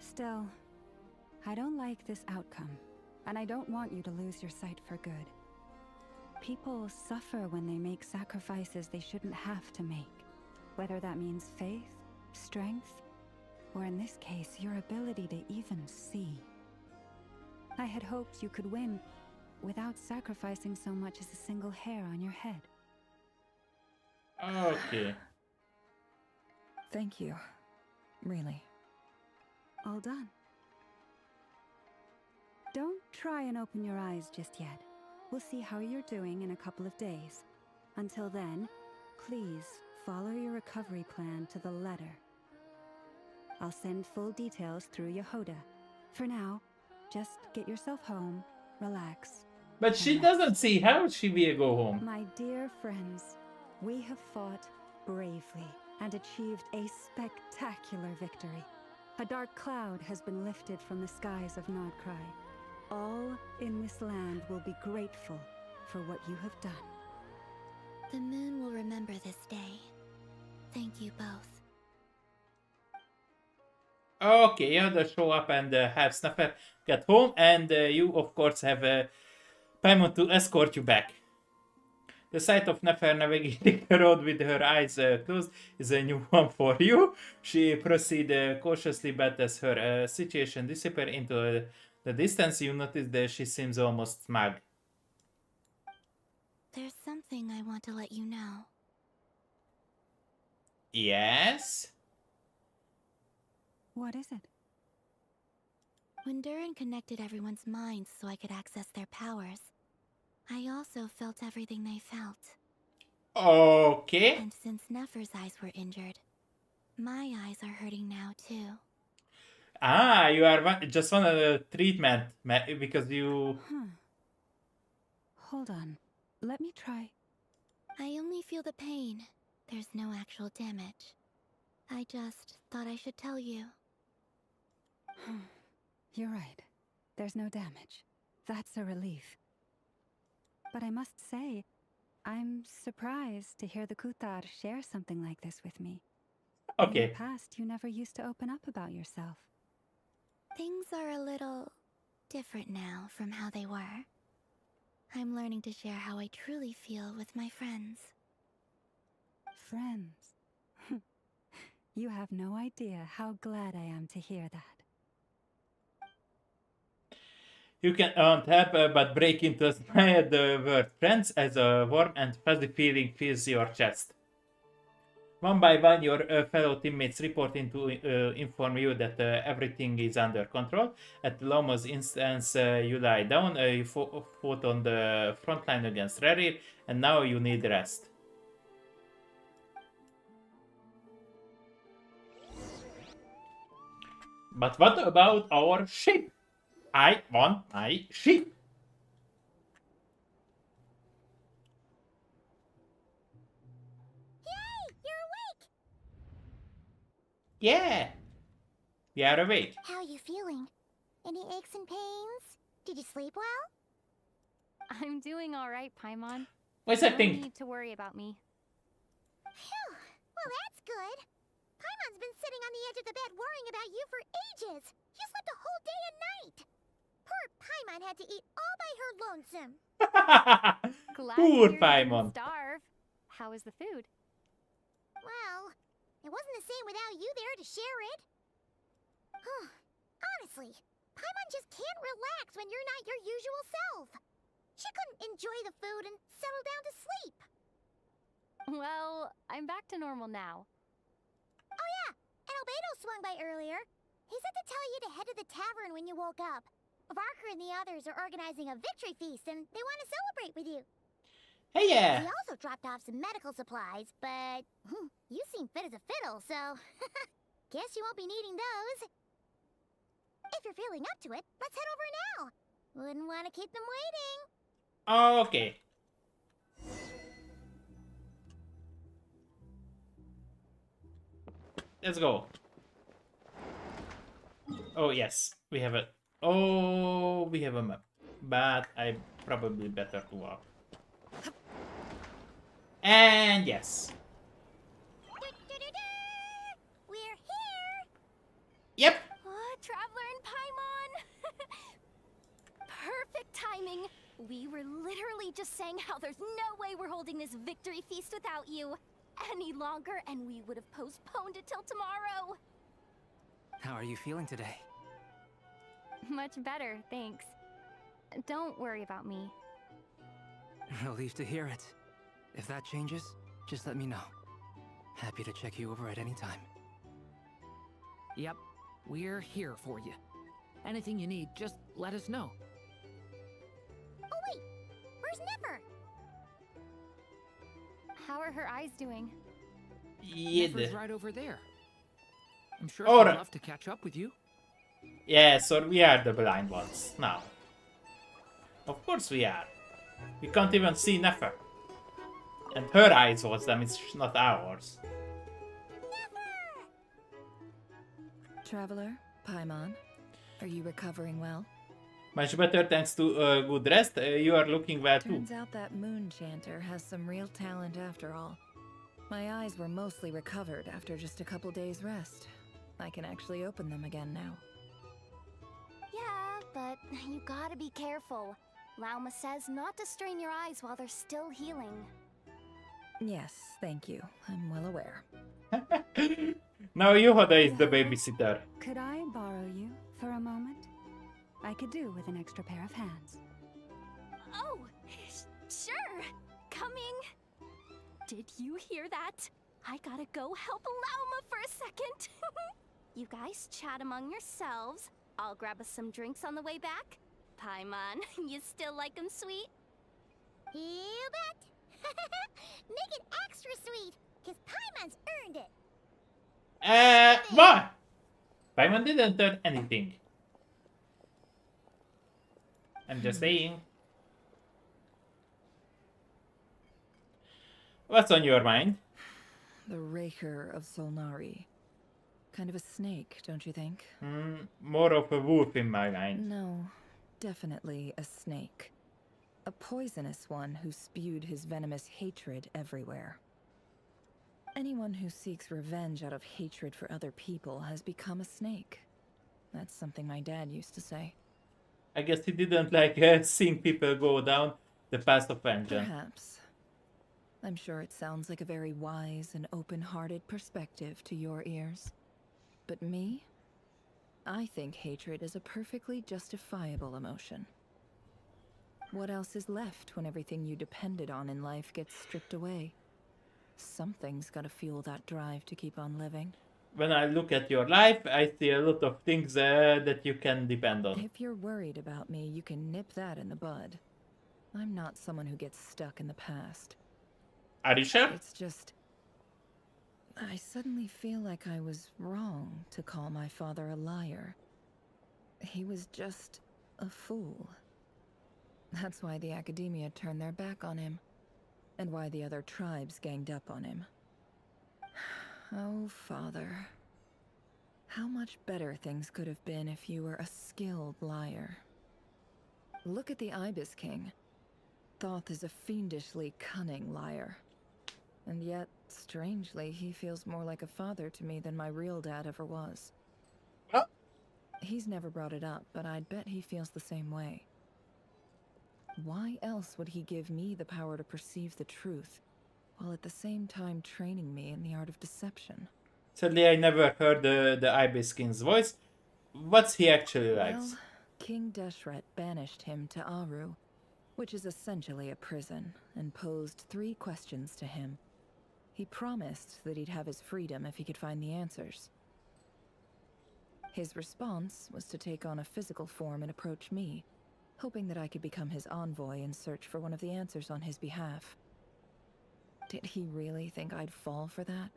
Still, I don't like this outcome, and I don't want you to lose your sight for good. People suffer when they make sacrifices they shouldn't have to make, whether that means faith, strength, or in this case, your ability to even see. I had hoped you could win without sacrificing so much as a single hair on your head. okay. Thank you. Really. All done. Don't try and open your eyes just yet. We'll see how you're doing in a couple of days. Until then, please follow your recovery plan to the letter. I'll send full details through Yehoda. For now, just get yourself home, relax. But she and doesn't rest. see how she will go home. My dear friends, we have fought bravely and achieved a spectacular victory. A dark cloud has been lifted from the skies of Nodcry. All in this land will be grateful for what you have done. The moon will remember this day. Thank you both. Okay, Yoda show up and have Snuffer get home, and you of course have Paimon to escort you back. The sight of Nefer navigating the road with her eyes closed is a new one for you. She proceeds cautiously, but as her situation disappears into the distance, you notice that she seems almost smug. There's something I want to let you know. Yes? What is it? When Durin connected everyone's minds so I could access their powers, I also felt everything they felt. Okay. And since Nefer's eyes were injured, my eyes are hurting now too. Ah, you are just one of the treatment because you... Hold on. Let me try. I only feel the pain. There's no actual damage. I just thought I should tell you. You're right. There's no damage. That's a relief. But I must say, I'm surprised to hear the Kutar share something like this with me. In Okay. the past, you never used to open up about yourself. Things are a little different now from how they were. I'm learning to share how I truly feel with my friends. Friends. You have no idea how glad I am to hear that. You can untap but break into a smile at the word friends as a warm and fuzzy feeling fills your chest. One by one, your fellow teammates report in to inform you that everything is under control. At Lomo's instance, you lie down. You fought on the front line against Rerir, and now you need rest. But what about our ship? I want my ship. Yay! You're awake! Yeah, we are awake. How are you feeling? Any aches and pains? Did you sleep well? I'm doing all right, Paimon. What's that No thing? need to worry about me. Phew! Well, that's good. Paimon's been sitting on the edge of the bed worrying about you for ages. You slept a whole day and night. Poor Paimon had to eat all by her lonesome. Glad Poor to hear you Paimon. didn't starve. How is the food? Well, it wasn't the same without you there to share it. Honestly, Paimon just can't relax when you're not your usual self. She couldn't enjoy the food and settle down to sleep. Well, I'm back to normal now. Oh yeah, and Albedo swung by earlier. He said to tell you to head to the tavern when you woke up. Varker and the others are organizing a victory feast and they want to celebrate with you. Hey, yeah. He also dropped off some medical supplies, but you seem fit as a fiddle, so guess you won't be needing those. If you're feeling up to it, let's head over now. Wouldn't want to keep them waiting. Okay. Let's go. Oh, yes. We have a... Oh, we have a map. But I probably better to walk. And yes. We're here. Yep. Oh, Traveler and Paimon! Perfect timing. We were literally just saying how there's no way we're holding this victory feast without you any longer, and we would have postponed it till tomorrow. How are you feeling today? Much better, thanks. Don't worry about me. Relieved to hear it. If that changes, just let me know. Happy to check you over at any time. Yep, we're here for you. Anything you need, just let us know. Oh wait, where's Nipper? How are her eyes doing? Yeah. Niffer's right over there. I'm sure Alright. she'd love to catch up with you. Yeah, so we are the blind ones now. Of course we are. We can't even see Nefer. And her eyes was them, it's not ours. Traveler, Paimon, are you recovering well? Much better thanks to good rest. You are looking well too. Turns out that moon chanter has some real talent after all. My eyes were mostly recovered after just a couple days rest. I can actually open them again now. Yeah, but you gotta be careful. Lauma says not to strain your eyes while they're still healing. Yes, thank you. I'm well aware. Now Yohoda is the babysitter. Could I borrow you for a moment? I could do with an extra pair of hands. Oh, sure. Coming. Did you hear that? I gotta go help Lauma for a second. You guys chat among yourselves. I'll grab us some drinks on the way back. Paimon, you still like 'em sweet? You bet. Make it extra sweet, cause Paimon's earned it. What? Paimon didn't turn anything. I'm just saying. What's on your mind? The Raker of Solnari. Kind of a snake, don't you think? More of a wolf in my mind. No, definitely a snake. A poisonous one who spewed his venomous hatred everywhere. Anyone who seeks revenge out of hatred for other people has become a snake. That's something my dad used to say. I guess he didn't like seeing people go down the path of vengeance. Perhaps. I'm sure it sounds like a very wise and open-hearted perspective to your ears. But me? I think hatred is a perfectly justifiable emotion. What else is left when everything you depended on in life gets stripped away? Something's gotta fuel that drive to keep on living. When I look at your life, I see a lot of things that you can depend on. If you're worried about me, you can nip that in the bud. I'm not someone who gets stuck in the past. Are you sure? It's just... I suddenly feel like I was wrong to call my father a liar. He was just a fool. That's why the academia turned their back on him, and why the other tribes ganged up on him. Oh, Father. How much better things could have been if you were a skilled liar. Look at the Ibis King. Thoth is a fiendishly cunning liar. And yet, strangely, he feels more like a father to me than my real dad ever was. Huh? He's never brought it up, but I'd bet he feels the same way. Why else would he give me the power to perceive the truth, while at the same time training me in the art of deception? Sadly, I never heard the Ibis King's voice. What's he actually like? Well, King Deshret banished him to Aru, which is essentially a prison, and posed 3 questions to him. He promised that he'd have his freedom if he could find the answers. His response was to take on a physical form and approach me, hoping that I could become his envoy and search for one of the answers on his behalf. Did he really think I'd fall for that?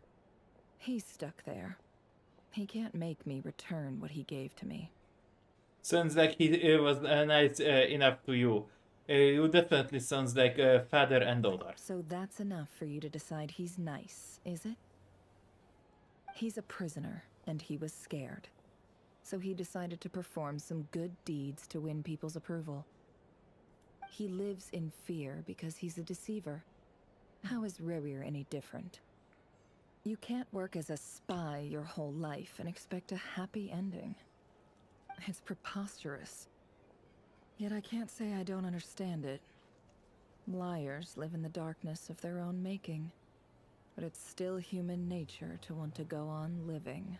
He's stuck there. He can't make me return what he gave to me. Sounds like he was nice enough to you. You definitely sounds like a father and daughter. So that's enough for you to decide he's nice, is it? He's a prisoner, and he was scared. So he decided to perform some good deeds to win people's approval. He lives in fear because he's a deceiver. How is Rerir any different? You can't work as a spy your whole life and expect a happy ending. It's preposterous. Yet I can't say I don't understand it. Liars live in the darkness of their own making, but it's still human nature to want to go on living.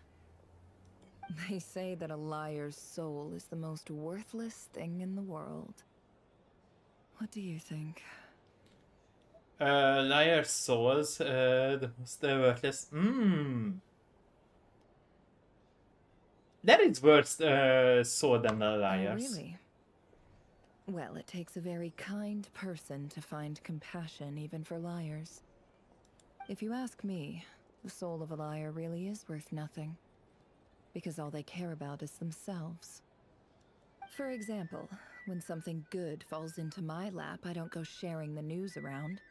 They say that a liar's soul is the most worthless thing in the world. What do you think? Liar's souls, the most worthless. That is worse soul than a liar's. Oh, really? Well, it takes a very kind person to find compassion even for liars. If you ask me, the soul of a liar really is worth nothing. Because all they care about is themselves. For example, when something good falls into my lap, I don't go sharing the news around.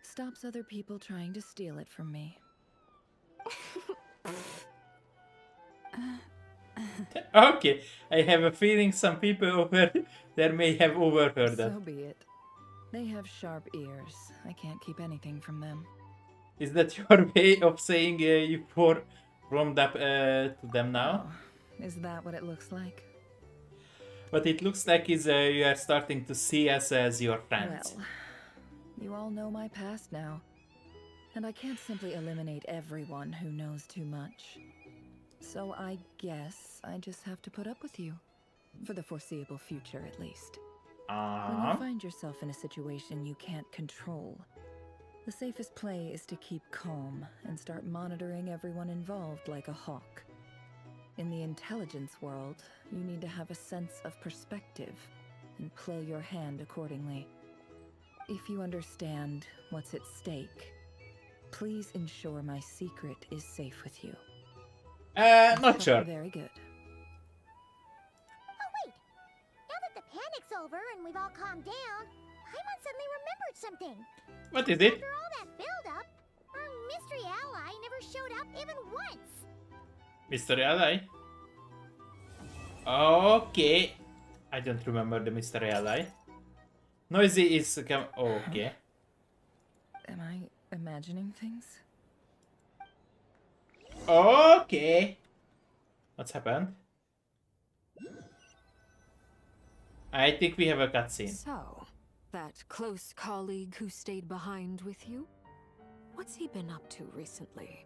Stops other people trying to steal it from me. Okay, I have a feeling some people over there may have overheard that. So be it. They have sharp ears. I can't keep anything from them. Is that your way of saying you pour from that to them now? Oh, is that what it looks like? What it looks like is you are starting to see us as your friends. Well, you all know my past now. And I can't simply eliminate everyone who knows too much. So I guess I just have to put up with you. For the foreseeable future, at least. When you find yourself in a situation you can't control, the safest play is to keep calm and start monitoring everyone involved like a hawk. In the intelligence world, you need to have a sense of perspective and play your hand accordingly. If you understand what's at stake, please ensure my secret is safe with you. Not sure. Very good. Oh, wait! Now that the panic's over and we've all calmed down, Paimon suddenly remembered something. What is it? After all that build-up, our mystery ally never showed up even once. Mystery ally? Okay. I don't remember the mystery ally. Noisy is okay. Am I imagining things? Okay. What's happened? I think we have a cutscene. So, that close colleague who stayed behind with you? What's he been up to recently?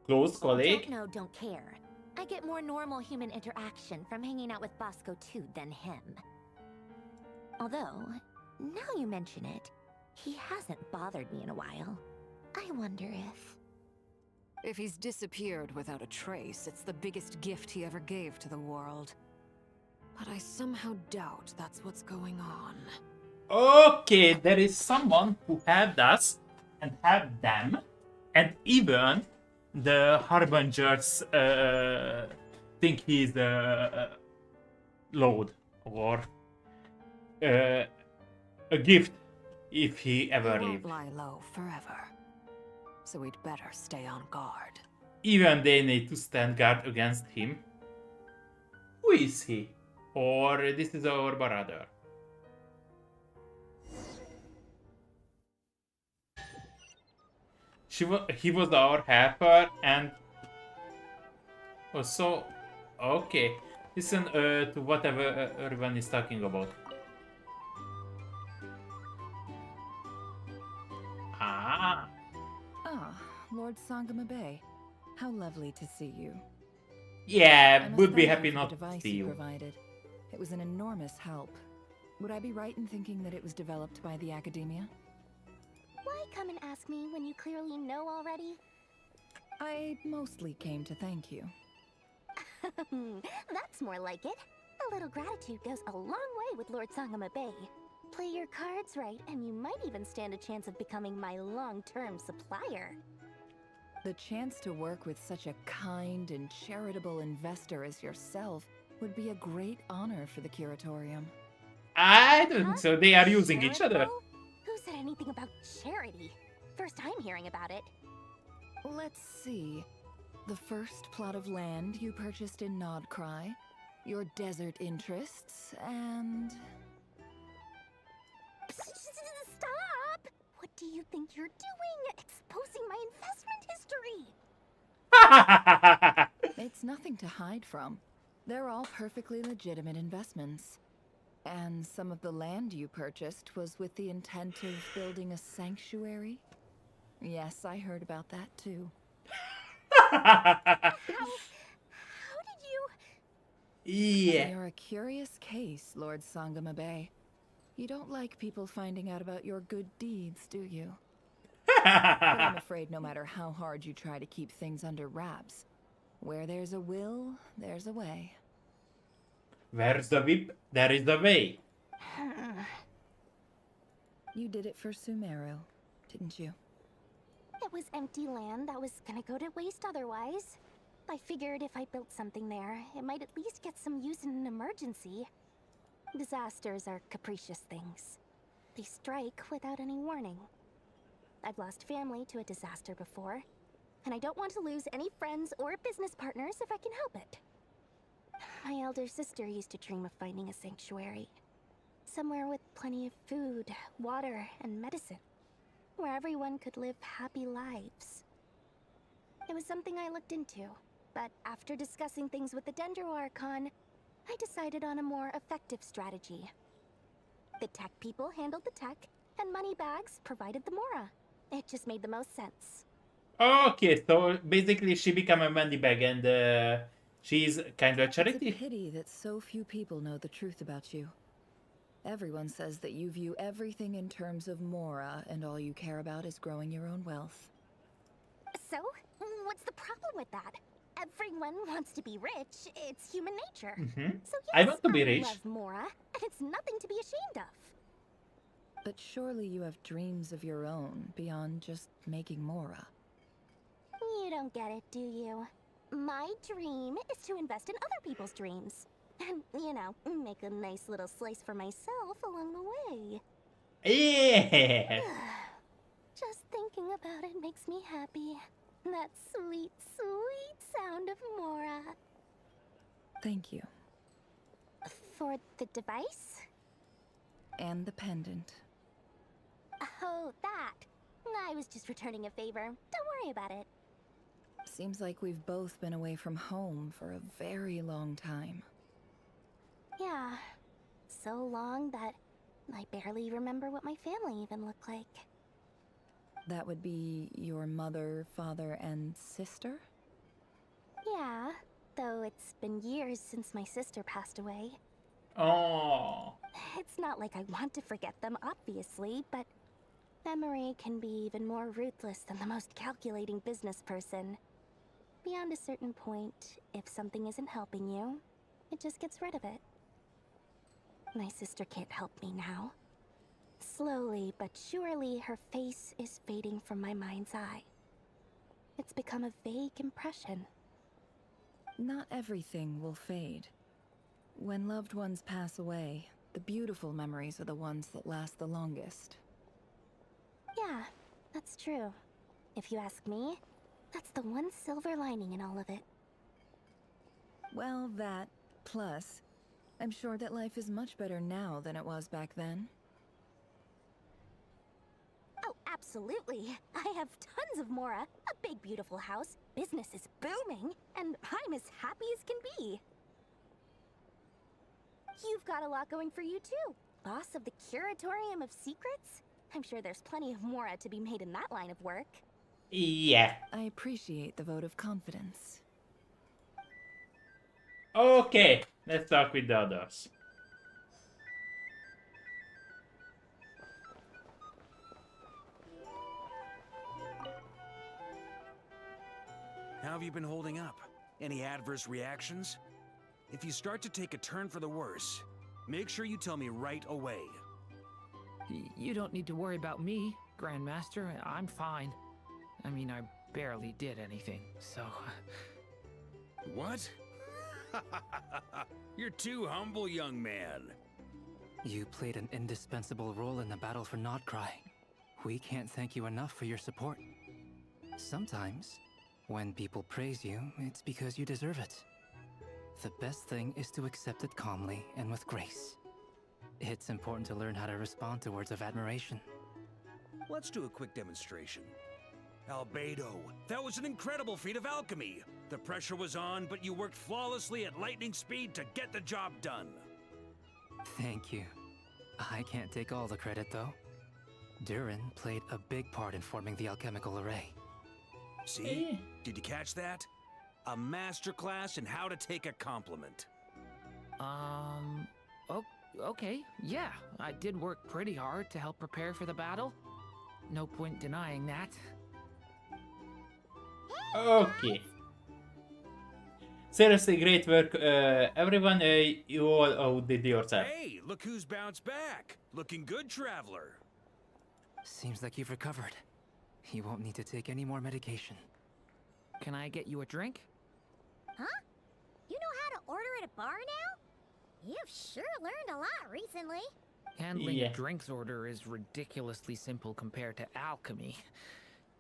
Close colleague? Don't know, don't care. I get more normal human interaction from hanging out with Bosco too than him. Although, now you mention it, He hasn't bothered me in a while. I wonder if... If he's disappeared without a trace, it's the biggest gift he ever gave to the world. But I somehow doubt that's what's going on. Okay, there is someone who helped us and helped them, and even the Harbingers think he's Lord or a gift if he ever He lived. won't lie low forever. So we'd better stay on guard. Even they need to stand guard against him. Who is he? Or this is our brother? He was our helper and also okay. Listen to whatever everyone is talking about. Ah, Ah, Lord Sangama Bay. How lovely to see you. I yeah, must would be thank happy you for not the to device see you you. provided. It was an enormous help. Would I be right in thinking that it was developed by the academia? Why come and ask me when you clearly know already? I mostly came to thank you. That's more like it. A little gratitude goes a long way with Lord Sangama Bay. Play your cards right, and you might even stand a chance of becoming my long-term supplier. The chance to work with such a kind and charitable investor as yourself would be a great honor for the curatorium. I don't think so. They are using each other. Charitable? Who said anything about charity? First time hearing about it. Let's see. The first plot of land you purchased in Nodcry, your desert interests, and... Stop! What do you think you're doing? Exposing my investment history! It's nothing to hide from. They're all perfectly legitimate investments. And some of the land you purchased was with the intent of building a sanctuary? Yes, I heard about that too. How did you... Yeah. You're a curious case, Lord Sangama Bay. You don't like people finding out about your good deeds, do you? But I'm afraid no matter how hard you try to keep things under wraps, where there's a will, there's a way. Where's the whip? There is the way. You did it for Sumeru, didn't you? It was empty land that was gonna go to waste otherwise. I figured if I built something there, it might at least get some use in an emergency. Disasters are capricious things. They strike without any warning. I've lost family to a disaster before, and I don't want to lose any friends or business partners if I can help it. My elder sister used to dream of finding a sanctuary. Somewhere with plenty of food, water, and medicine. Where everyone could live happy lives. It was something I looked into, but after discussing things with the Dendro Archon, I decided on a more effective strategy. The tech people handled the tech, and Moneybags provided the Mora. It just made the most sense. Okay, so basically she became a money bag and she's kind of a It's charity. a pity that so few people know the truth about you. Everyone says that you view everything in terms of Mora, and all you care about is growing your own wealth. So, what's the problem with that? Everyone wants to be rich. It's human nature. So yes, I want to be rich. love Mora, and it's nothing to be ashamed of. But surely you have dreams of your own beyond just making Mora. You don't get it, do you? My dream is to invest in other people's dreams. And, you know, make a nice little slice for myself along the way. Yeah. Just thinking about it makes me happy. That sweet, sweet sound of Mora. Thank you. For the device? And the pendant. Oh, that. I was just returning a favor. Don't worry about it. Seems like we've both been away from home for a very long time. Yeah. So long that I barely remember what my family even looked like. That would be your mother, father, and sister? Yeah, though it's been years since my sister passed away. Oh. It's not like I want to forget them, obviously, but Memory can be even more ruthless than the most calculating business person. Beyond a certain point, if something isn't helping you, it just gets rid of it. My sister can't help me now. Slowly but surely, her face is fading from my mind's eye. It's become a vague impression. Not everything will fade. When loved ones pass away, the beautiful memories are the ones that last the longest. Yeah, that's true. If you ask me, that's the one silver lining in all of it. Well, that, plus, I'm sure that life is much better now than it was back then. Oh, absolutely. I have tons of Mora, a big beautiful house, business is booming, and I'm as happy as can be. You've got a lot going for you too. Boss of the Curatorium of Secrets? I'm sure there's plenty of Mora to be made in that line of work. Yeah. I appreciate the vote of confidence. Okay, let's talk with the others. How have you been holding up? Any adverse reactions? If you start to take a turn for the worse, make sure you tell me right away. You don't need to worry about me, Grandmaster. I'm fine. I mean, I barely did anything, so... What? You're too humble, young man. You played an indispensable role in the battle for Nodcry. We can't thank you enough for your support. Sometimes, when people praise you, it's because you deserve it. The best thing is to accept it calmly and with grace. It's important to learn how to respond to words of admiration. Let's do a quick demonstration. Albedo, that was an incredible feat of alchemy. The pressure was on, but you worked flawlessly at lightning speed to get the job done. Thank you. I can't take all the credit, though. Durin played a big part in forming the alchemical array. See? Did you catch that? A masterclass in how to take a compliment. Okay, yeah. I did work pretty hard to help prepare for the battle. No point denying that. Okay. Seriously, great work, everyone. You all outdid yourself. Hey, look who's bounced back. Looking good, traveler. Seems like you've recovered. You won't need to take any more medication. Can I get you a drink? Huh? You know how to order at a bar now? You've sure learned a lot recently. Handling a drinks order is ridiculously simple compared to alchemy.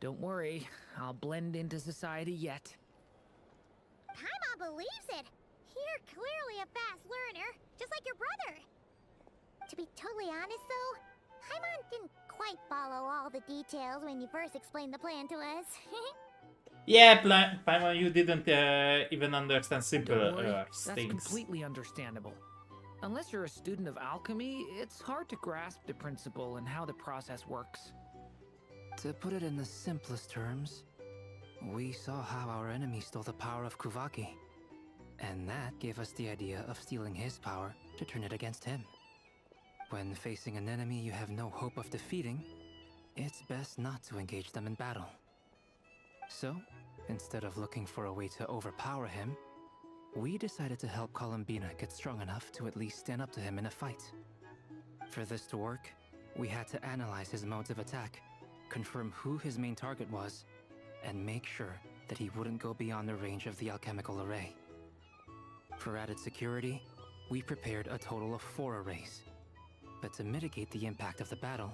Don't worry, I'll blend into society yet. Paimon believes it. You're clearly a fast learner, just like your brother. To be totally honest, though, Paimon didn't quite follow all the details when you first explained the plan to us. Yeah, Paimon, you didn't even understand simple Don't worry, things. that's completely understandable. Unless you're a student of alchemy, it's hard to grasp the principle and how the process works. To put it in the simplest terms, we saw how our enemy stole the power of Kuvaki. And that gave us the idea of stealing his power to turn it against him. When facing an enemy you have no hope of defeating, it's best not to engage them in battle. So, instead of looking for a way to overpower him, we decided to help Columbina get strong enough to at least stand up to him in a fight. For this to work, we had to analyze his modes of attack, confirm who his main target was, and make sure that he wouldn't go beyond the range of the alchemical array. For added security, we prepared a total of 4 arrays. But to mitigate the impact of the battle,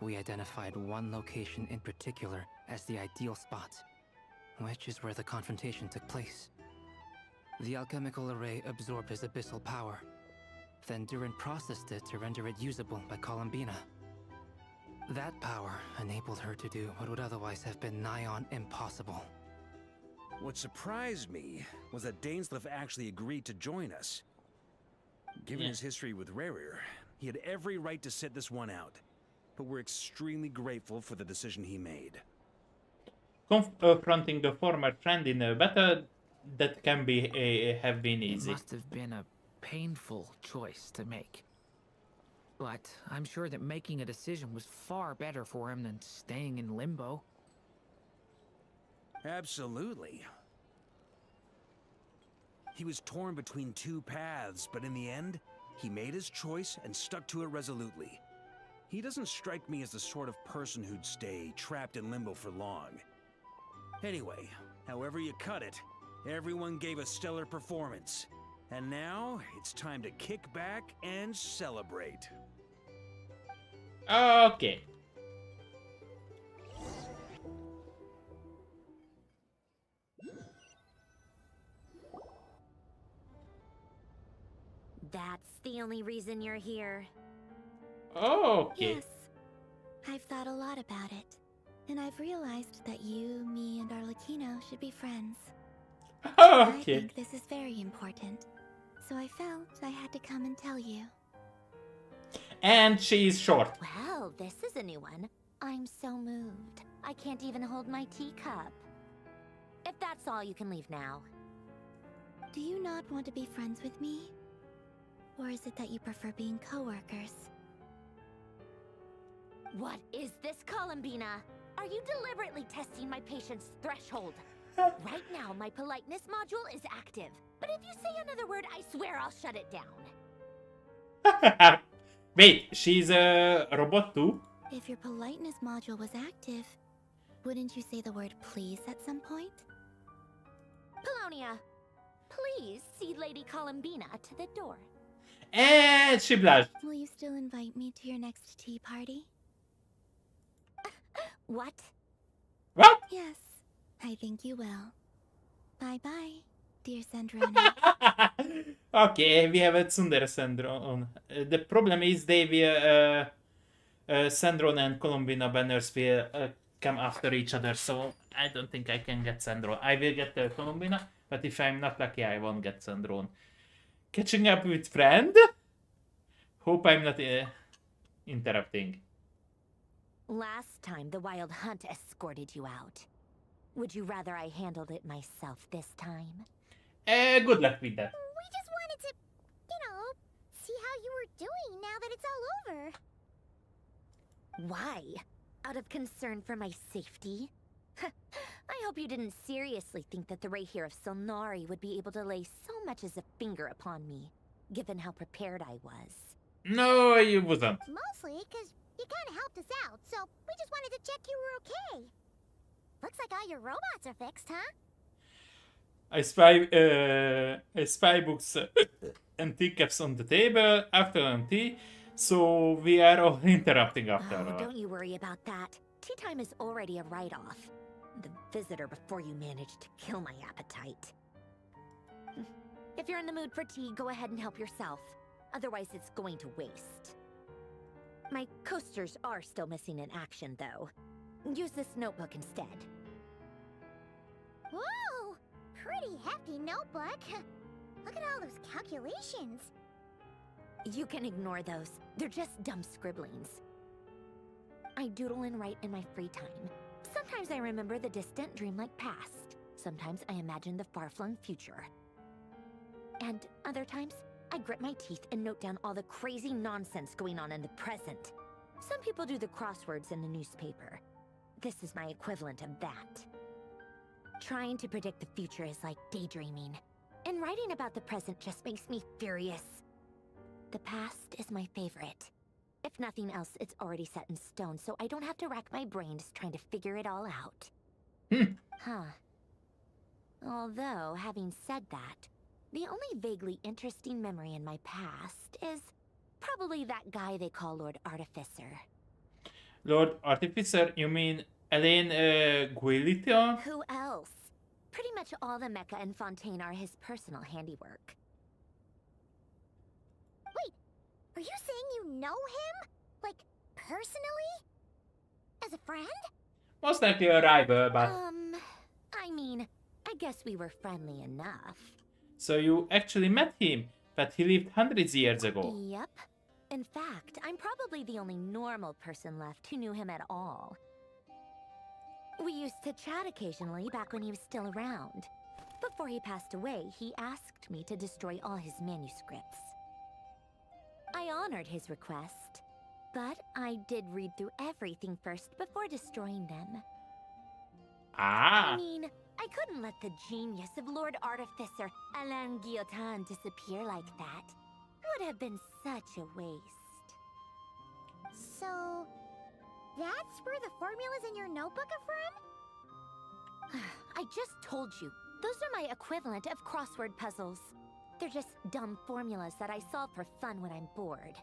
we identified one location in particular as the ideal spot, which is where the confrontation took place. The alchemical array absorbed his abyssal power. Then Durin processed it to render it usable by Columbina. That power enabled her to do what would otherwise have been nigh on impossible. What surprised me was that Dainsleif actually agreed to join us. Given his history with Rerir, he had every right to sit this one out. But we're extremely grateful for the decision he made. Confronting a former friend in a battle, that can be have been It easy. must have been a painful choice to make. But I'm sure that making a decision was far better for him than staying in limbo. Absolutely. He was torn between two paths, but in the end, he made his choice and stuck to it resolutely. He doesn't strike me as the sort of person who'd stay trapped in limbo for long. Anyway, however you cut it, everyone gave a stellar performance. And now, it's time to kick back and celebrate. Okay. That's the only reason you're here. Okay. Yes. I've thought a lot about it. And I've realized that you, me, and Arlecchino should be friends. I Okay. think this is very important. So I felt I had to come and tell you. And she's short. Well, this is a new one. I'm so moved. I can't even hold my teacup. If that's all, you can leave now. Do you not want to be friends with me? Or is it that you prefer being co-workers? What is this, Columbina? Are you deliberately testing my patience threshold? Right now, my politeness module is active. But if you say another word, I swear I'll shut it down. Wait, she's a robot too? If your politeness module was active, wouldn't you say the word please at some point? Polonia, please see Lady Columbina to the door. And she blushed. Will you still invite me to your next tea party? What? What? Yes, I think you will. Bye-bye, dear Sandrone. Okay, we have a tsundere Sandron. The problem is they will... Sandron and Columbina banners will come after each other, so I don't think I can get Sandron. I will get Columbina, but if I'm not lucky, I won't get Sandron. Catching up with friend? Hope I'm not interrupting. Last time, the Wild Hunt escorted you out. Would you rather I handled it myself this time? Good luck with that. We just wanted to, see how you were doing now that it's all over. Why? Out of concern for my safety? I hope you didn't seriously think that the Rayhir of Solnari would be able to lay so much as a finger upon me, given how prepared I was. No, you wasn't. Mostly because you kind of helped us out, so we just wanted to check you were okay. Looks like all your robots are fixed, huh? I spy books and teacups on the table, afternoon tea, so we are all interrupting after. Oh, don't you worry about that. Tea time is already a write-off. The visitor before you managed to kill my appetite. If you're in the mood for tea, go ahead and help yourself. Otherwise, it's going to waste. My coasters are still missing in action, though. Use this notebook instead. Whoa! Pretty hefty notebook. Look at all those calculations. You can ignore those. They're just dumb scribblings. I doodle and write in my free time. Sometimes I remember the distant dreamlike past. Sometimes I imagine the far-flung future. And other times, I grit my teeth and note down all the crazy nonsense going on in the present. Some people do the crosswords in the newspaper. This is my equivalent of that. Trying to predict the future is like daydreaming. And writing about the present just makes me furious. The past is my favorite. If nothing else, it's already set in stone, so I don't have to rack my brains trying to figure it all out. Huh. Although, having said that, the only vaguely interesting memory in my past is probably that guy they call Lord Artificer. Lord Artificer, you mean Elaine Guilliton? Who else? Pretty much all the mecha and Fontaine are his personal handiwork. Wait, are you saying you know him? Like, personally? As a friend? Most likely a rival, but... I mean, I guess we were friendly enough. So you actually met him, but he lived hundreds of years ago. Yep. In fact, I'm probably the only normal person left who knew him at all. We used to chat occasionally back when he was still around. Before he passed away, he asked me to destroy all his manuscripts. I honored his request, But I did read through everything first before destroying them. Ah. I mean, I couldn't let the genius of Lord Artificer Alain Guillotin disappear like that. Would have been such a waste. So, that's where the formulas in your notebook are from? I just told you. Those are my equivalent of crossword puzzles. They're just dumb formulas that I solve for fun when I'm bored.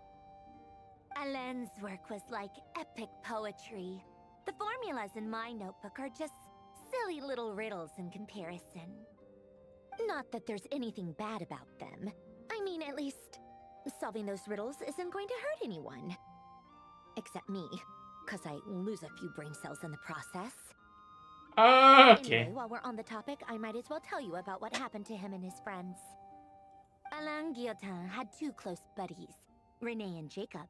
Alain's work was like epic poetry. The formulas in my notebook are just silly little riddles in comparison. Not that there's anything bad about them. I mean, at least, solving those riddles isn't going to hurt anyone. Except me, because I lose a few brain cells in the process. Okay. Anyway, while we're on the topic, I might as well tell you about what happened to him and his friends. Alain Guillotin had two close buddies, Renee and Jacob.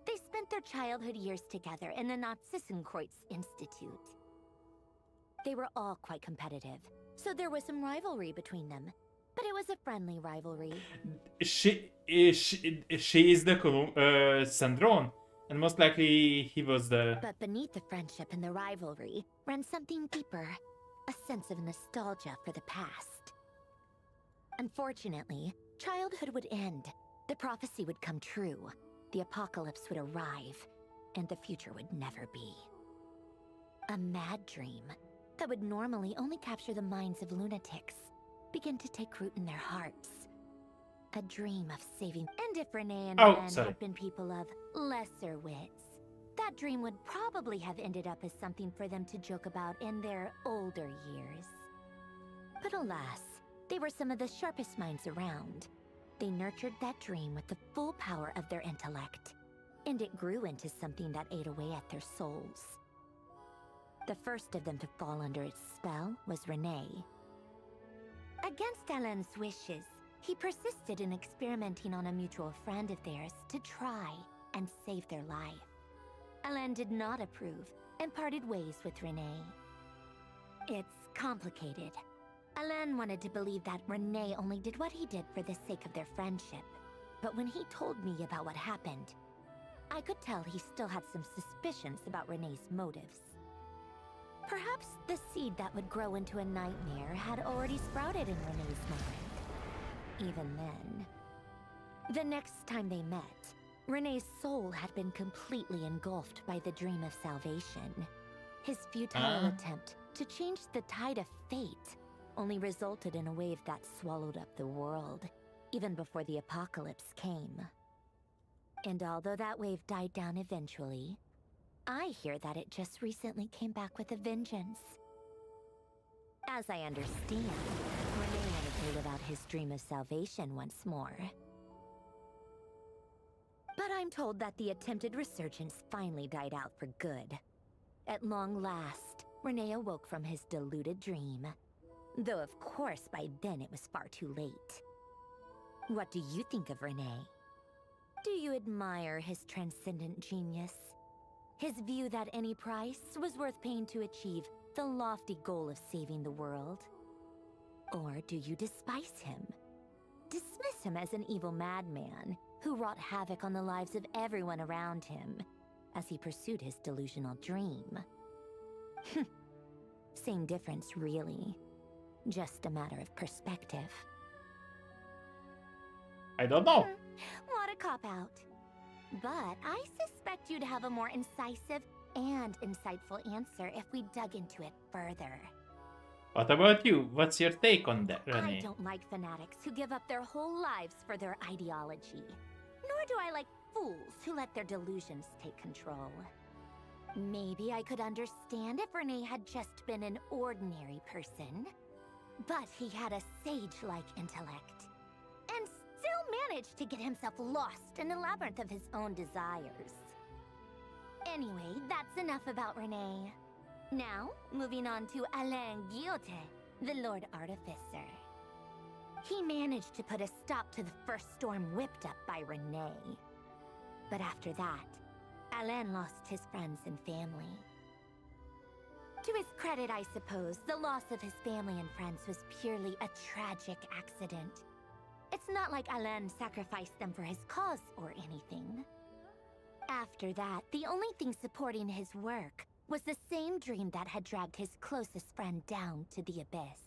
They spent their childhood years together in the Narzissenkreuz Institute. They were all quite competitive, so there was some rivalry between them. But it was a friendly rivalry. She is the Sandrone, and most likely he was the... But beneath the friendship and the rivalry ran something deeper, a sense of nostalgia for the past. Unfortunately, childhood would end, the prophecy would come true, the apocalypse would arrive, and the future would never be. A mad dream that would normally only capture the minds of lunatics began to take root in their hearts. A dream of saving. And if Renee and Alain had been people of lesser wits, that dream would probably have ended up as something for them to joke about in their older years. But alas, they were some of the sharpest minds around. They nurtured that dream with the full power of their intellect, and it grew into something that ate away at their souls. The first of them to fall under its spell was Renee. Against Alain's wishes, he persisted in experimenting on a mutual friend of theirs to try and save their life. Alain did not approve and parted ways with Renee. It's complicated. Alain wanted to believe that Renee only did what he did for the sake of their friendship. But when he told me about what happened, I could tell he still had some suspicions about Renee's motives. Perhaps the seed that would grow into a nightmare had already sprouted in Renee's mind. Even then. The next time they met, Renee's soul had been completely engulfed by the dream of salvation. His futile attempt to change the tide of fate only resulted in a wave that swallowed up the world, even before the apocalypse came. And although that wave died down eventually, I hear that it just recently came back with a vengeance. As I understand, Renee wanted to live out his dream of salvation once more. But I'm told that the attempted resurgence finally died out for good. At long last, Renee awoke from his deluded dream. Though of course by then it was far too late. What do you think of Renee? Do you admire his transcendent genius? His view that any price was worth paying to achieve the lofty goal of saving the world? Or do you despise him? Dismiss him as an evil madman who wrought havoc on the lives of everyone around him as he pursued his delusional dream? Same difference, really. Just a matter of perspective. I don't know. What a cop-out. But I suspect you'd have a more incisive and insightful answer if we dug into it further. What about you? What's your take on that, Renee? I don't like fanatics who give up their whole lives for their ideology. Nor do I like fools who let their delusions take control. Maybe I could understand if Renee had just been an ordinary person. But he had a sage-like intellect, and still managed to get himself lost in the labyrinth of his own desires. Anyway, that's enough about Renee. Now, moving on to Alain Guillotin, the Lord Artificer. He managed to put a stop to the first storm whipped up by Renee. But after that, Alain lost his friends and family. To his credit, I suppose, the loss of his family and friends was purely a tragic accident. It's not like Alain sacrificed them for his cause or anything. After that, the only thing supporting his work was the same dream that had dragged his closest friend down to the abyss.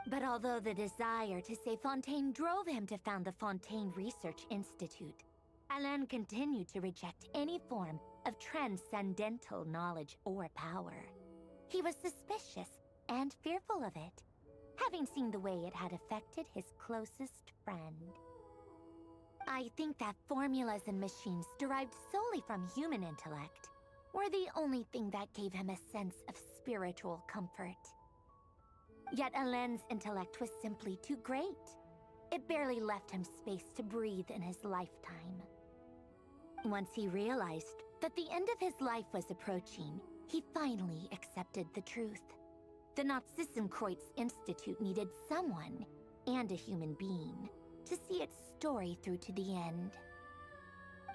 But although the desire to save Fontaine drove him to found the Fontaine Research Institute, Alain continued to reject any form of transcendental knowledge or power. He was suspicious and fearful of it, having seen the way it had affected his closest friend. I think that formulas and machines derived solely from human intellect were the only thing that gave him a sense of spiritual comfort. Yet Alain's intellect was simply too great. It barely left him space to breathe in his lifetime. Once he realized that the end of his life was approaching, he finally accepted the truth. The Nazissenkreuz Institute needed someone, and a human being, to see its story through to the end.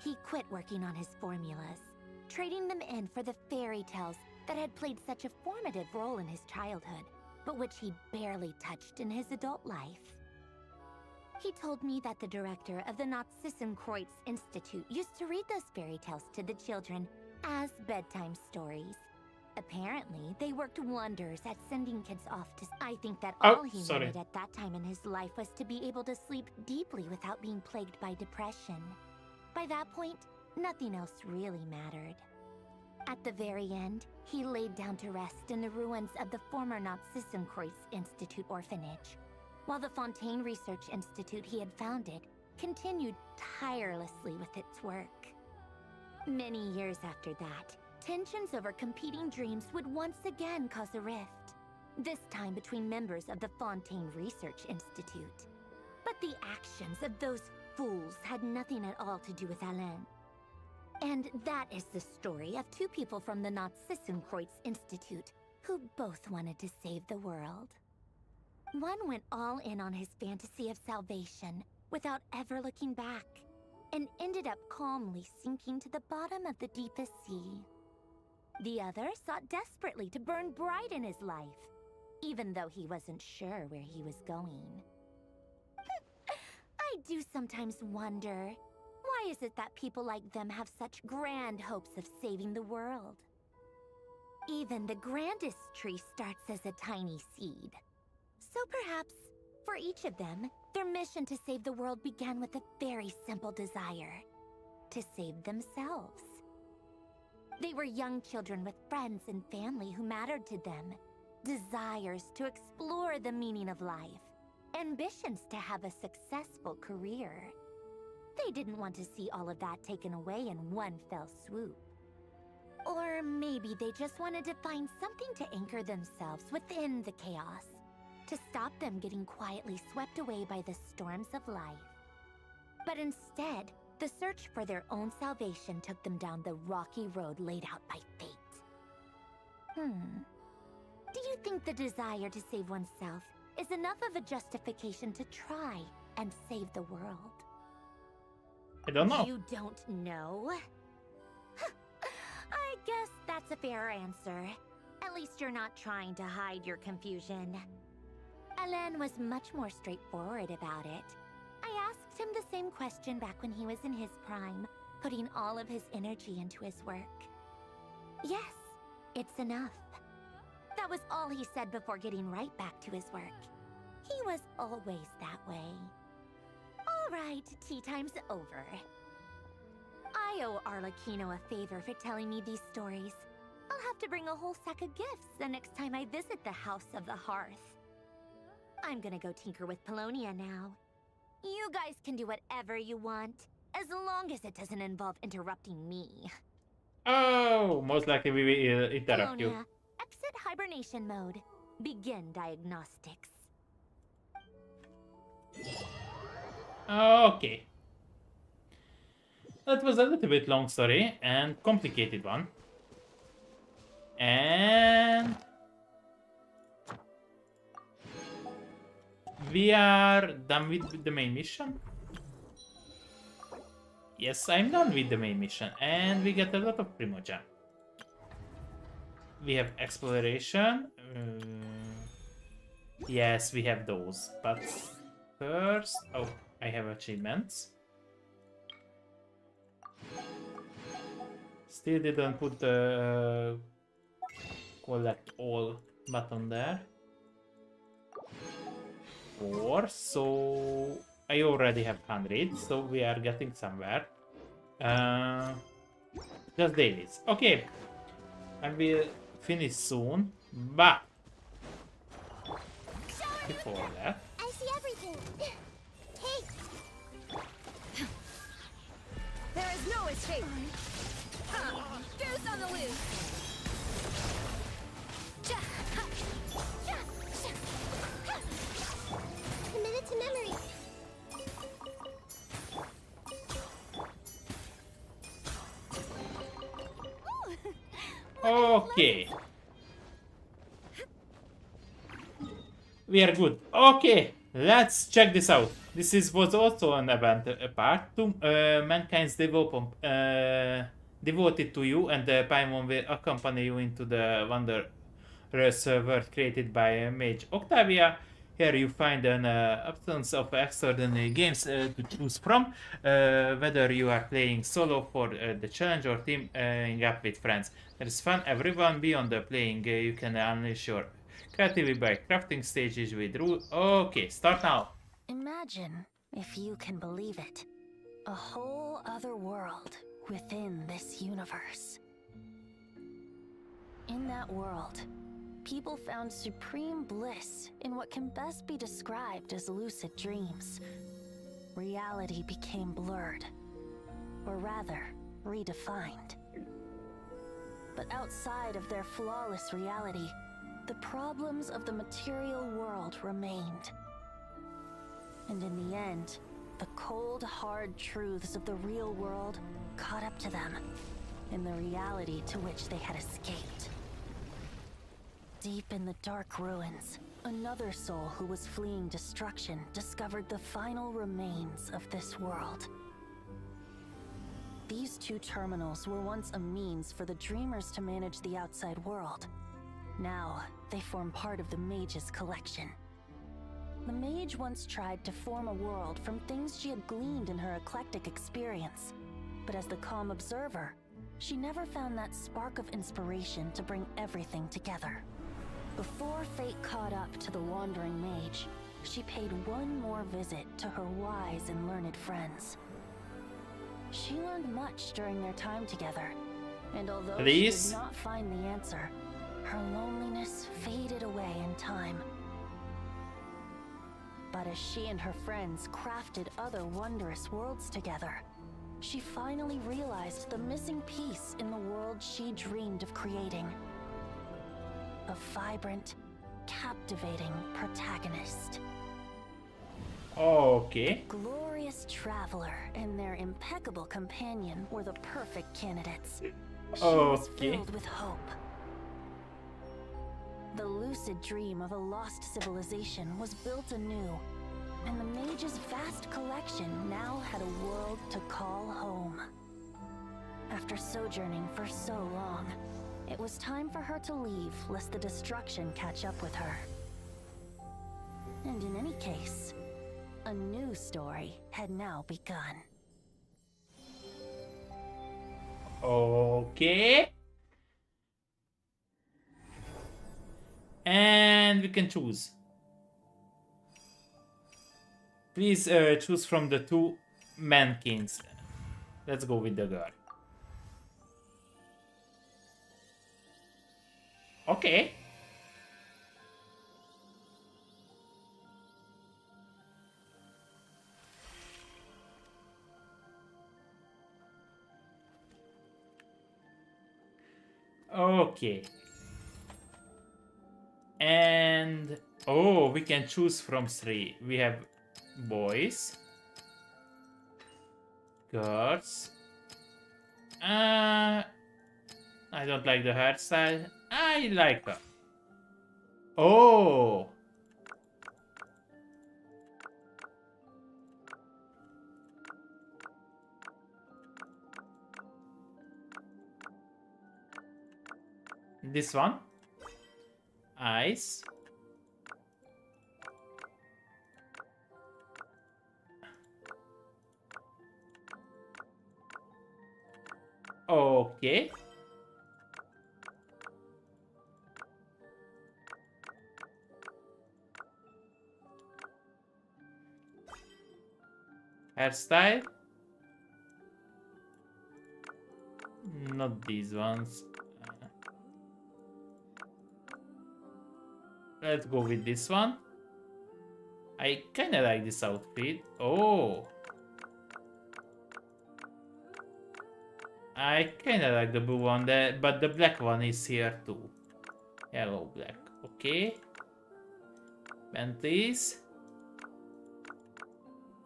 He quit working on his formulas, trading them in for the fairy tales that had played such a formative role in his childhood, but which he barely touched in his adult life. He told me that the director of the Nazissenkreuz Institute used to read those fairy tales to the children as bedtime stories. Apparently, they worked wonders at sending kids off to... I think that all he wanted at that time in his life was to be able to sleep deeply without being plagued by depression. By that point, nothing else really mattered. At the very end, he laid down to rest in the ruins of the former Nazissenkreuz Institute orphanage, while the Fontaine Research Institute he had founded continued tirelessly with its work. Many years after that, tensions over competing dreams would once again cause a rift, this time between members of the Fontaine Research Institute. But the actions of those fools had nothing at all to do with Alain. And that is the story of two people from the Nazissenkreuz Institute who both wanted to save the world. One went all in on his fantasy of salvation without ever looking back, and ended up calmly sinking to the bottom of the deepest sea. The other sought desperately to burn bright in his life, even though he wasn't sure where he was going. I do sometimes wonder, why is it that people like them have such grand hopes of saving the world? Even the grandest tree starts as a tiny seed. So perhaps, for each of them, their mission to save the world began with a very simple desire: to save themselves. They were young children with friends and family who mattered to them, desires to explore the meaning of life, ambitions to have a successful career. They didn't want to see all of that taken away in one fell swoop. Or maybe they just wanted to find something to anchor themselves within the chaos, to stop them getting quietly swept away by the storms of life. But instead, the search for their own salvation took them down the rocky road laid out by fate. Do you think the desire to save oneself is enough of a justification to try and save the world? I don't know. You don't know? I guess that's a fair answer. At least you're not trying to hide your confusion. Alain was much more straightforward about it. I asked him the same question back when he was in his prime, putting all of his energy into his work. Yes, it's enough. That was all he said before getting right back to his work. He was always that way. All right, tea time's over. I owe Arlecchino a favor for telling me these stories. I'll have to bring a whole sack of gifts the next time I visit the House of the Hearth. I'm gonna go tinker with Polonia now. You guys can do whatever you want, as long as it doesn't involve interrupting me. Oh, most likely we will interrupt you. Polonia, exit hibernation mode. Begin diagnostics. Okay. That was a little bit long story and complicated one. And we are done with the main mission. Yes, I'm done with the main mission, and we get a lot of Primogem. We have exploration. Yes, we have those, but first, oh, I have achievements. Still didn't put the collect all button there. 4, so I already have 100, so we are getting somewhere. Just dailies. Okay, I will finish soon, but before that, I see everything. Hey, There is no escape! Goose on the loose! commit it to memory. okay. We are good. Okay, let's check this out. Was also an event part to mankind's devoted to you, and Paimon will accompany you into the wondrous world created by Mage Octavia. Here you find an absence of extraordinary games to choose from, whether you are playing solo for the challenge or teaming up with friends. There is fun everyone beyond the playing. You can unleash your creativity by crafting stages with rules. Okay, start now. Imagine, if you can believe it, a whole other world within this universe. In that world, people found supreme bliss in what can best be described as lucid dreams. Reality became blurred, or rather, redefined. But outside of their flawless reality, the problems of the material world remained. And in the end, the cold, hard truths of the real world caught up to them in the reality to which they had escaped. Deep in the dark ruins, another soul who was fleeing destruction discovered the final remains of this world. These two terminals were once a means for the dreamers to manage the outside world. Now, they form part of the Mage's collection. The Mage once tried to form a world from things she had gleaned in her eclectic experience. But as the calm observer, she never found that spark of inspiration to bring everything together. Before fate caught up to the wandering mage, she paid one more visit to her wise and learned friends. She learned much during their time together, and although she did not find the answer, her loneliness faded away in time. But as she and her friends crafted other wondrous worlds together, she finally realized the missing piece in the world she dreamed of creating. A vibrant, captivating protagonist. Okay. The glorious traveler and their impeccable companion were the perfect candidates. She was filled with hope. The lucid dream of a lost civilization was built anew, and the mage's vast collection now had a world to call home. After sojourning for so long, it was time for her to leave lest the destruction catch up with her. And in any case, a new story had now begun. Okay. And we can choose. Please choose from the two mankins. Let's go with the girl. Okay. Okay. And oh, we can choose from 3. We have boys, girls. I don't like the hairstyle. I like her. Oh. This one. Eyes. Okay. Hairstyle. Not these ones. Let's go with this one. I kinda like this outfit. Oh. I kinda like the blue one, but the black one is here too. Yellow, black. Okay. Bentleys.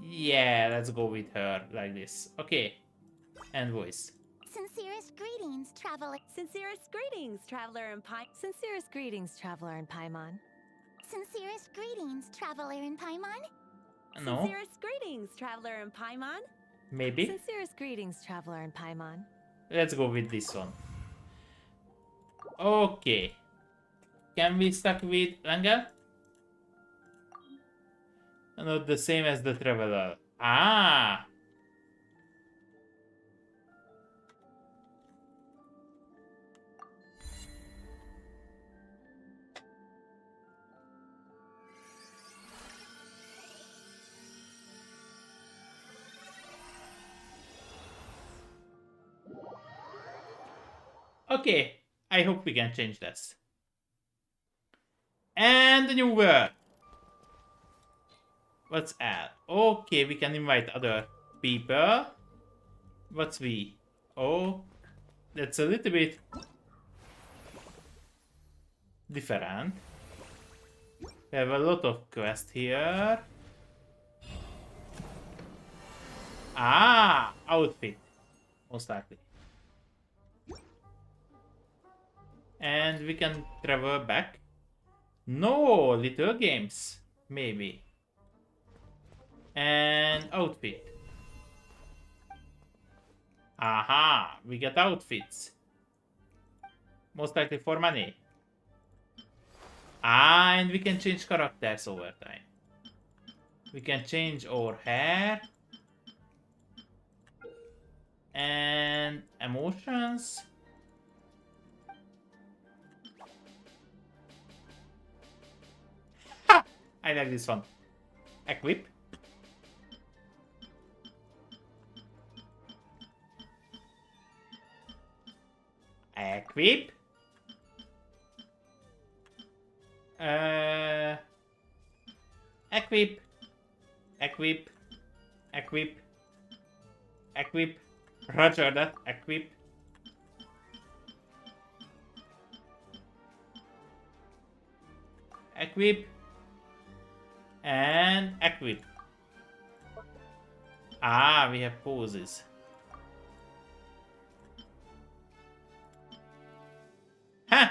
Yeah, let's go with her like this. Okay. And voice. Sincerest greetings, traveler. Sincerest greetings, traveler in Sincerest greetings, traveler in Paimon. Sincerest greetings, traveler in Paimon. No. Sincerest greetings, traveler in Paimon. Maybe. Sincerest greetings, traveler in Paimon. Let's go with this one. Okay. Can we stuck with Ranga? Not the same as the traveler. Ah. Okay, I hope we can change this. And the new word. What's add? Okay, we can invite other people. What's we? Oh, that's a little bit different. We have a lot of quests here. Ah, outfit. Most likely. And we can travel back. No, little games. Maybe. And outfit. Aha, we get outfits. Most likely for money. Ah, and we can change characters over time. We can change our hair. And emotions. Ha! I like this one. Equip. Equip. Equip. Equip. Equip. Equip. Roger that. Equip. Equip. And equip. Ah, we have poses. Huh!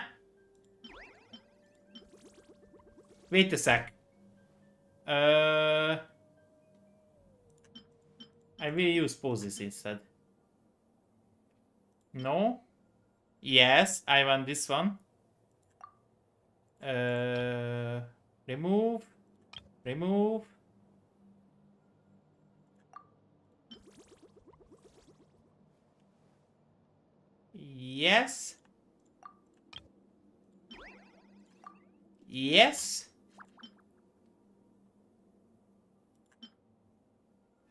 Wait a sec. I will use poses instead. No? Yes, I want this one. Remove. Remove. Yes. Yes.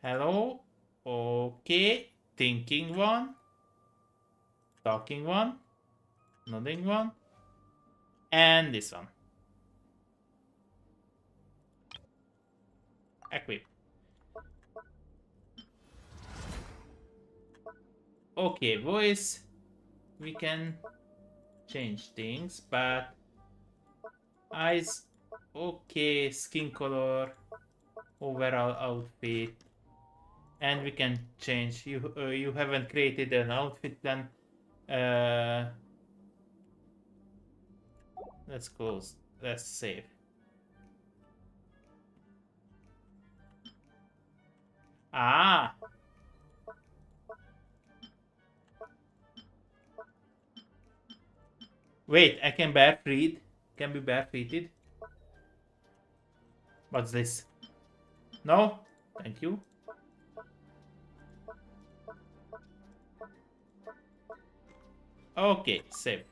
Hello. Okay. Thinking one. Talking one. Nodding one. And this one. Equip. Okay, voice. We can change things, but eyes. Okay, skin color. Overall outfit. And we can change. You haven't created an outfit then. Let's close. Let's save. Ah. Wait, I can bear feed. Can be bear feeded. What's this? No? Thank you. Okay, save.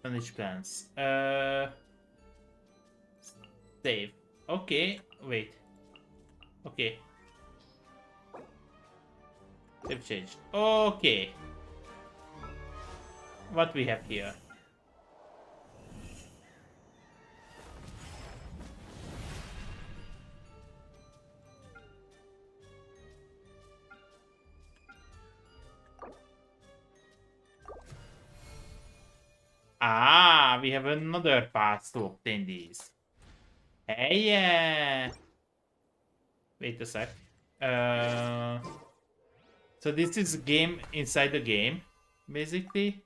Manage plans. Save. Okay, wait. Okay. Save change. Okay. What we have here? Ah, we have another path to obtain these. Hey, yeah. Wait a sec. So this is a game inside the game, basically.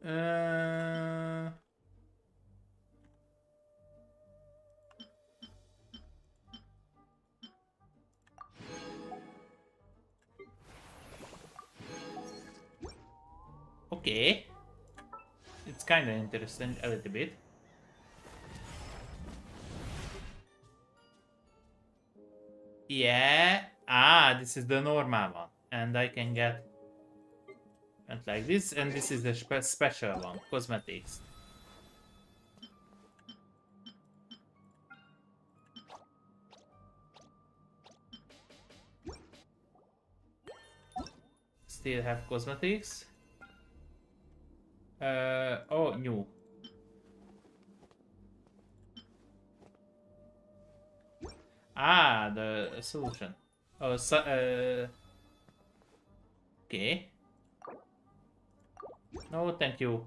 Uh, okay. It's kind of interesting, a little bit. Yeah. Ah, this is the normal one. And I can get like this. And this is the special one, cosmetics. Still have cosmetics. Oh, new. Ah, the solution. Oh, so, okay. No, thank you.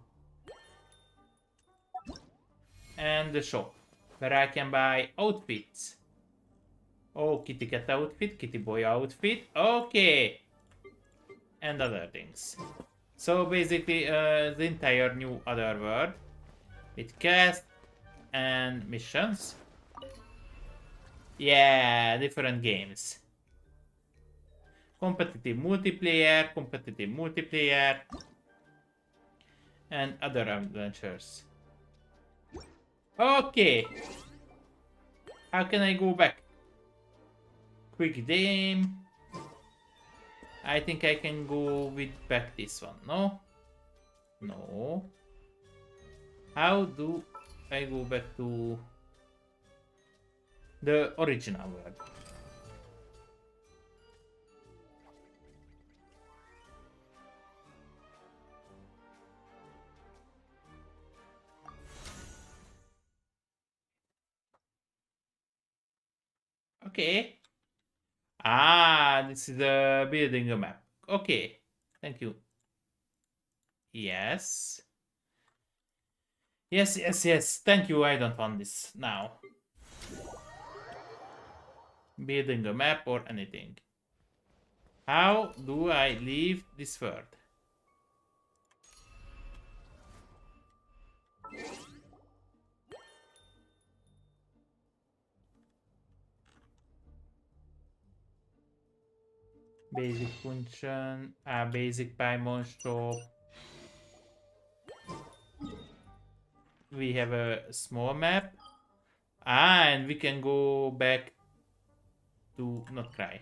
And the shop, where I can buy outfits. Oh, kitty cat outfit, kitty boy outfit. Okay. And other things. So basically, the entire new other world with cast and missions. Yeah, different games. Competitive multiplayer, and other adventures. Okay. How can I go back? Quick game. I think I can go with back this one, no? No. How do I go back to the original world? Okay. Ah, this is the building a map. Okay. Thank you. Yes. Yes. Thank you. I don't want this now. Building a map or anything. How do I leave this world? Basic function, basic Paimon shop. We have a small map. And we can go back to not cry.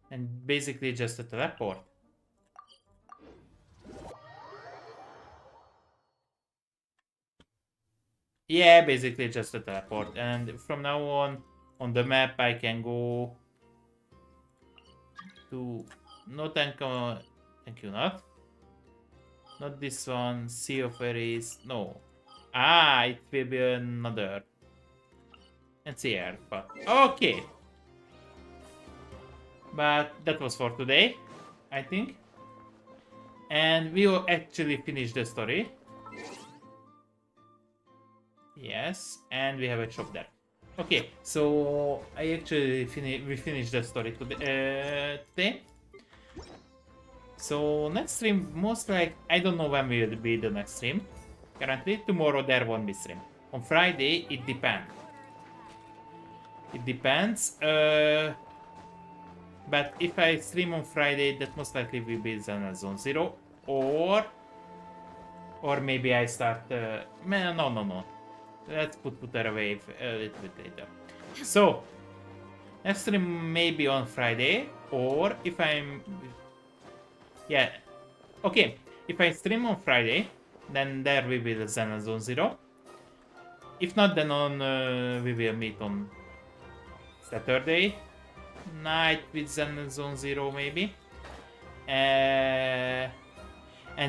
And basically just a teleport. Yeah, basically just a teleport. And from now on the map, I can go to... No, thank you, not. Not this one. Sea of Fairies. No. Ah, it will be another. And see here. But okay. But that was for today, I think. And we will actually finish the story. Yes, and we have a shop there. Okay, so I actually we finished the story today. So next stream, most like, I don't know when will be the next stream. Currently, tomorrow there won't be stream. On Friday, it depends. It depends. But if I stream on Friday, that most likely will be Zen Zone Zero, or maybe I start. No. Let's put that away a little bit later. So next stream maybe on Friday, or if I'm, yeah, okay. If I stream on Friday, then there we will Zen Zone Zero. If not, then we will meet on Saturday night with Zen Zone Zero maybe. And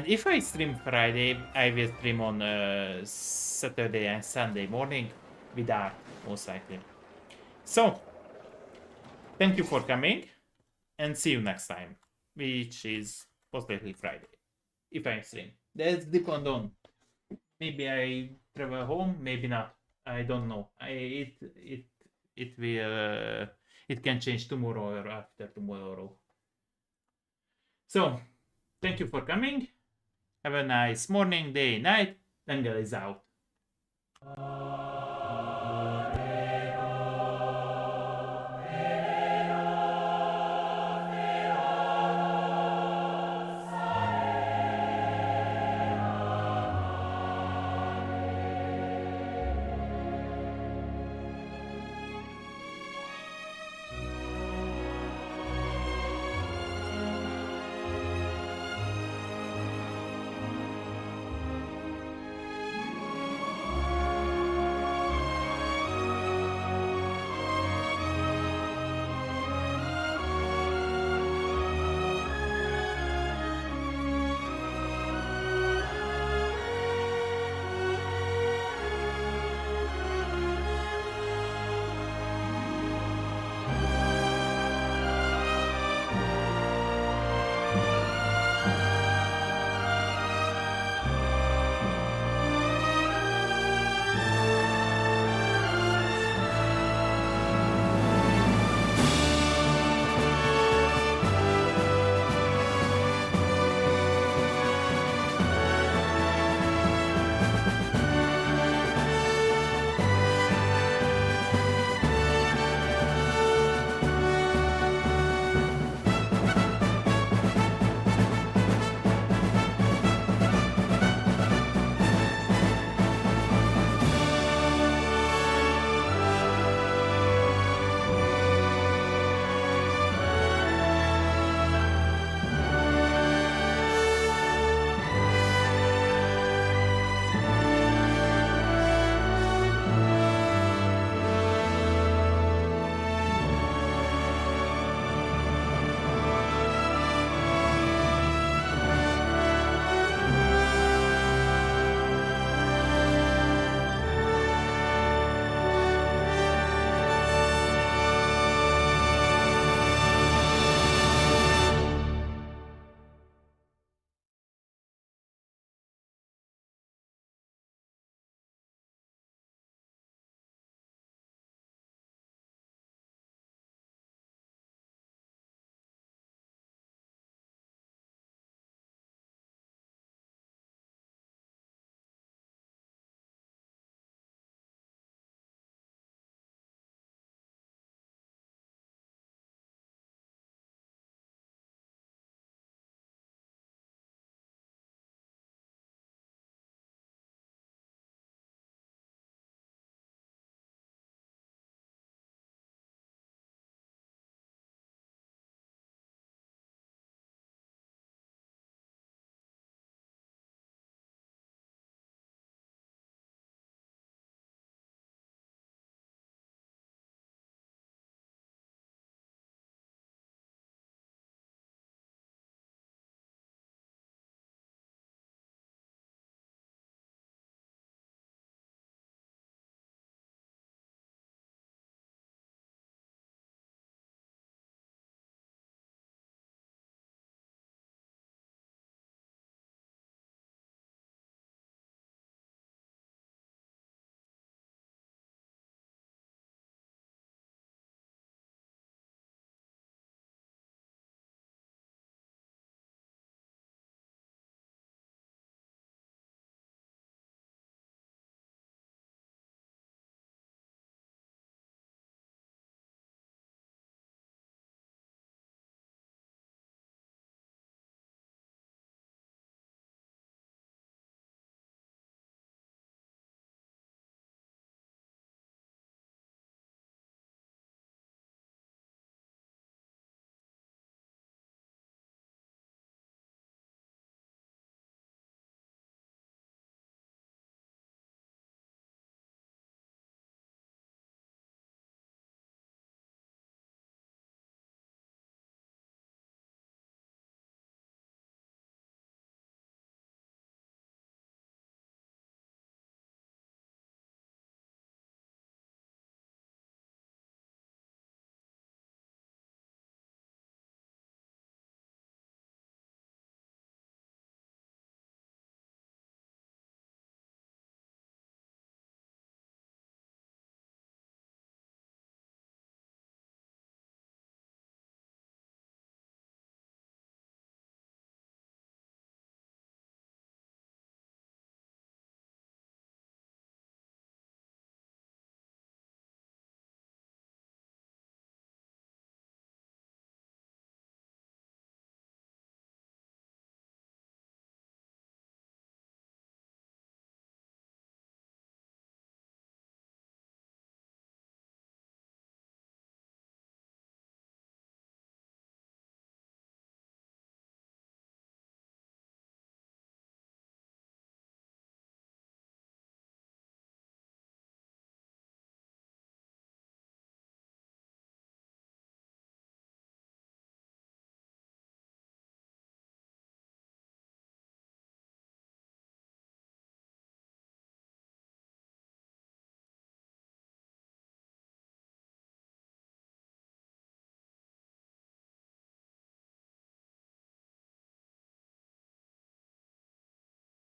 if I stream Friday, I will stream on Saturday and Sunday morning with art, most likely. So, thank you for coming, and see you next time, which is most likely Friday, if I stream. That's depend on. Maybe I travel home, maybe not. I don't know. It will. It can change tomorrow or after tomorrow. So, thank you for coming. Have a nice morning, day, night. Tangle is out.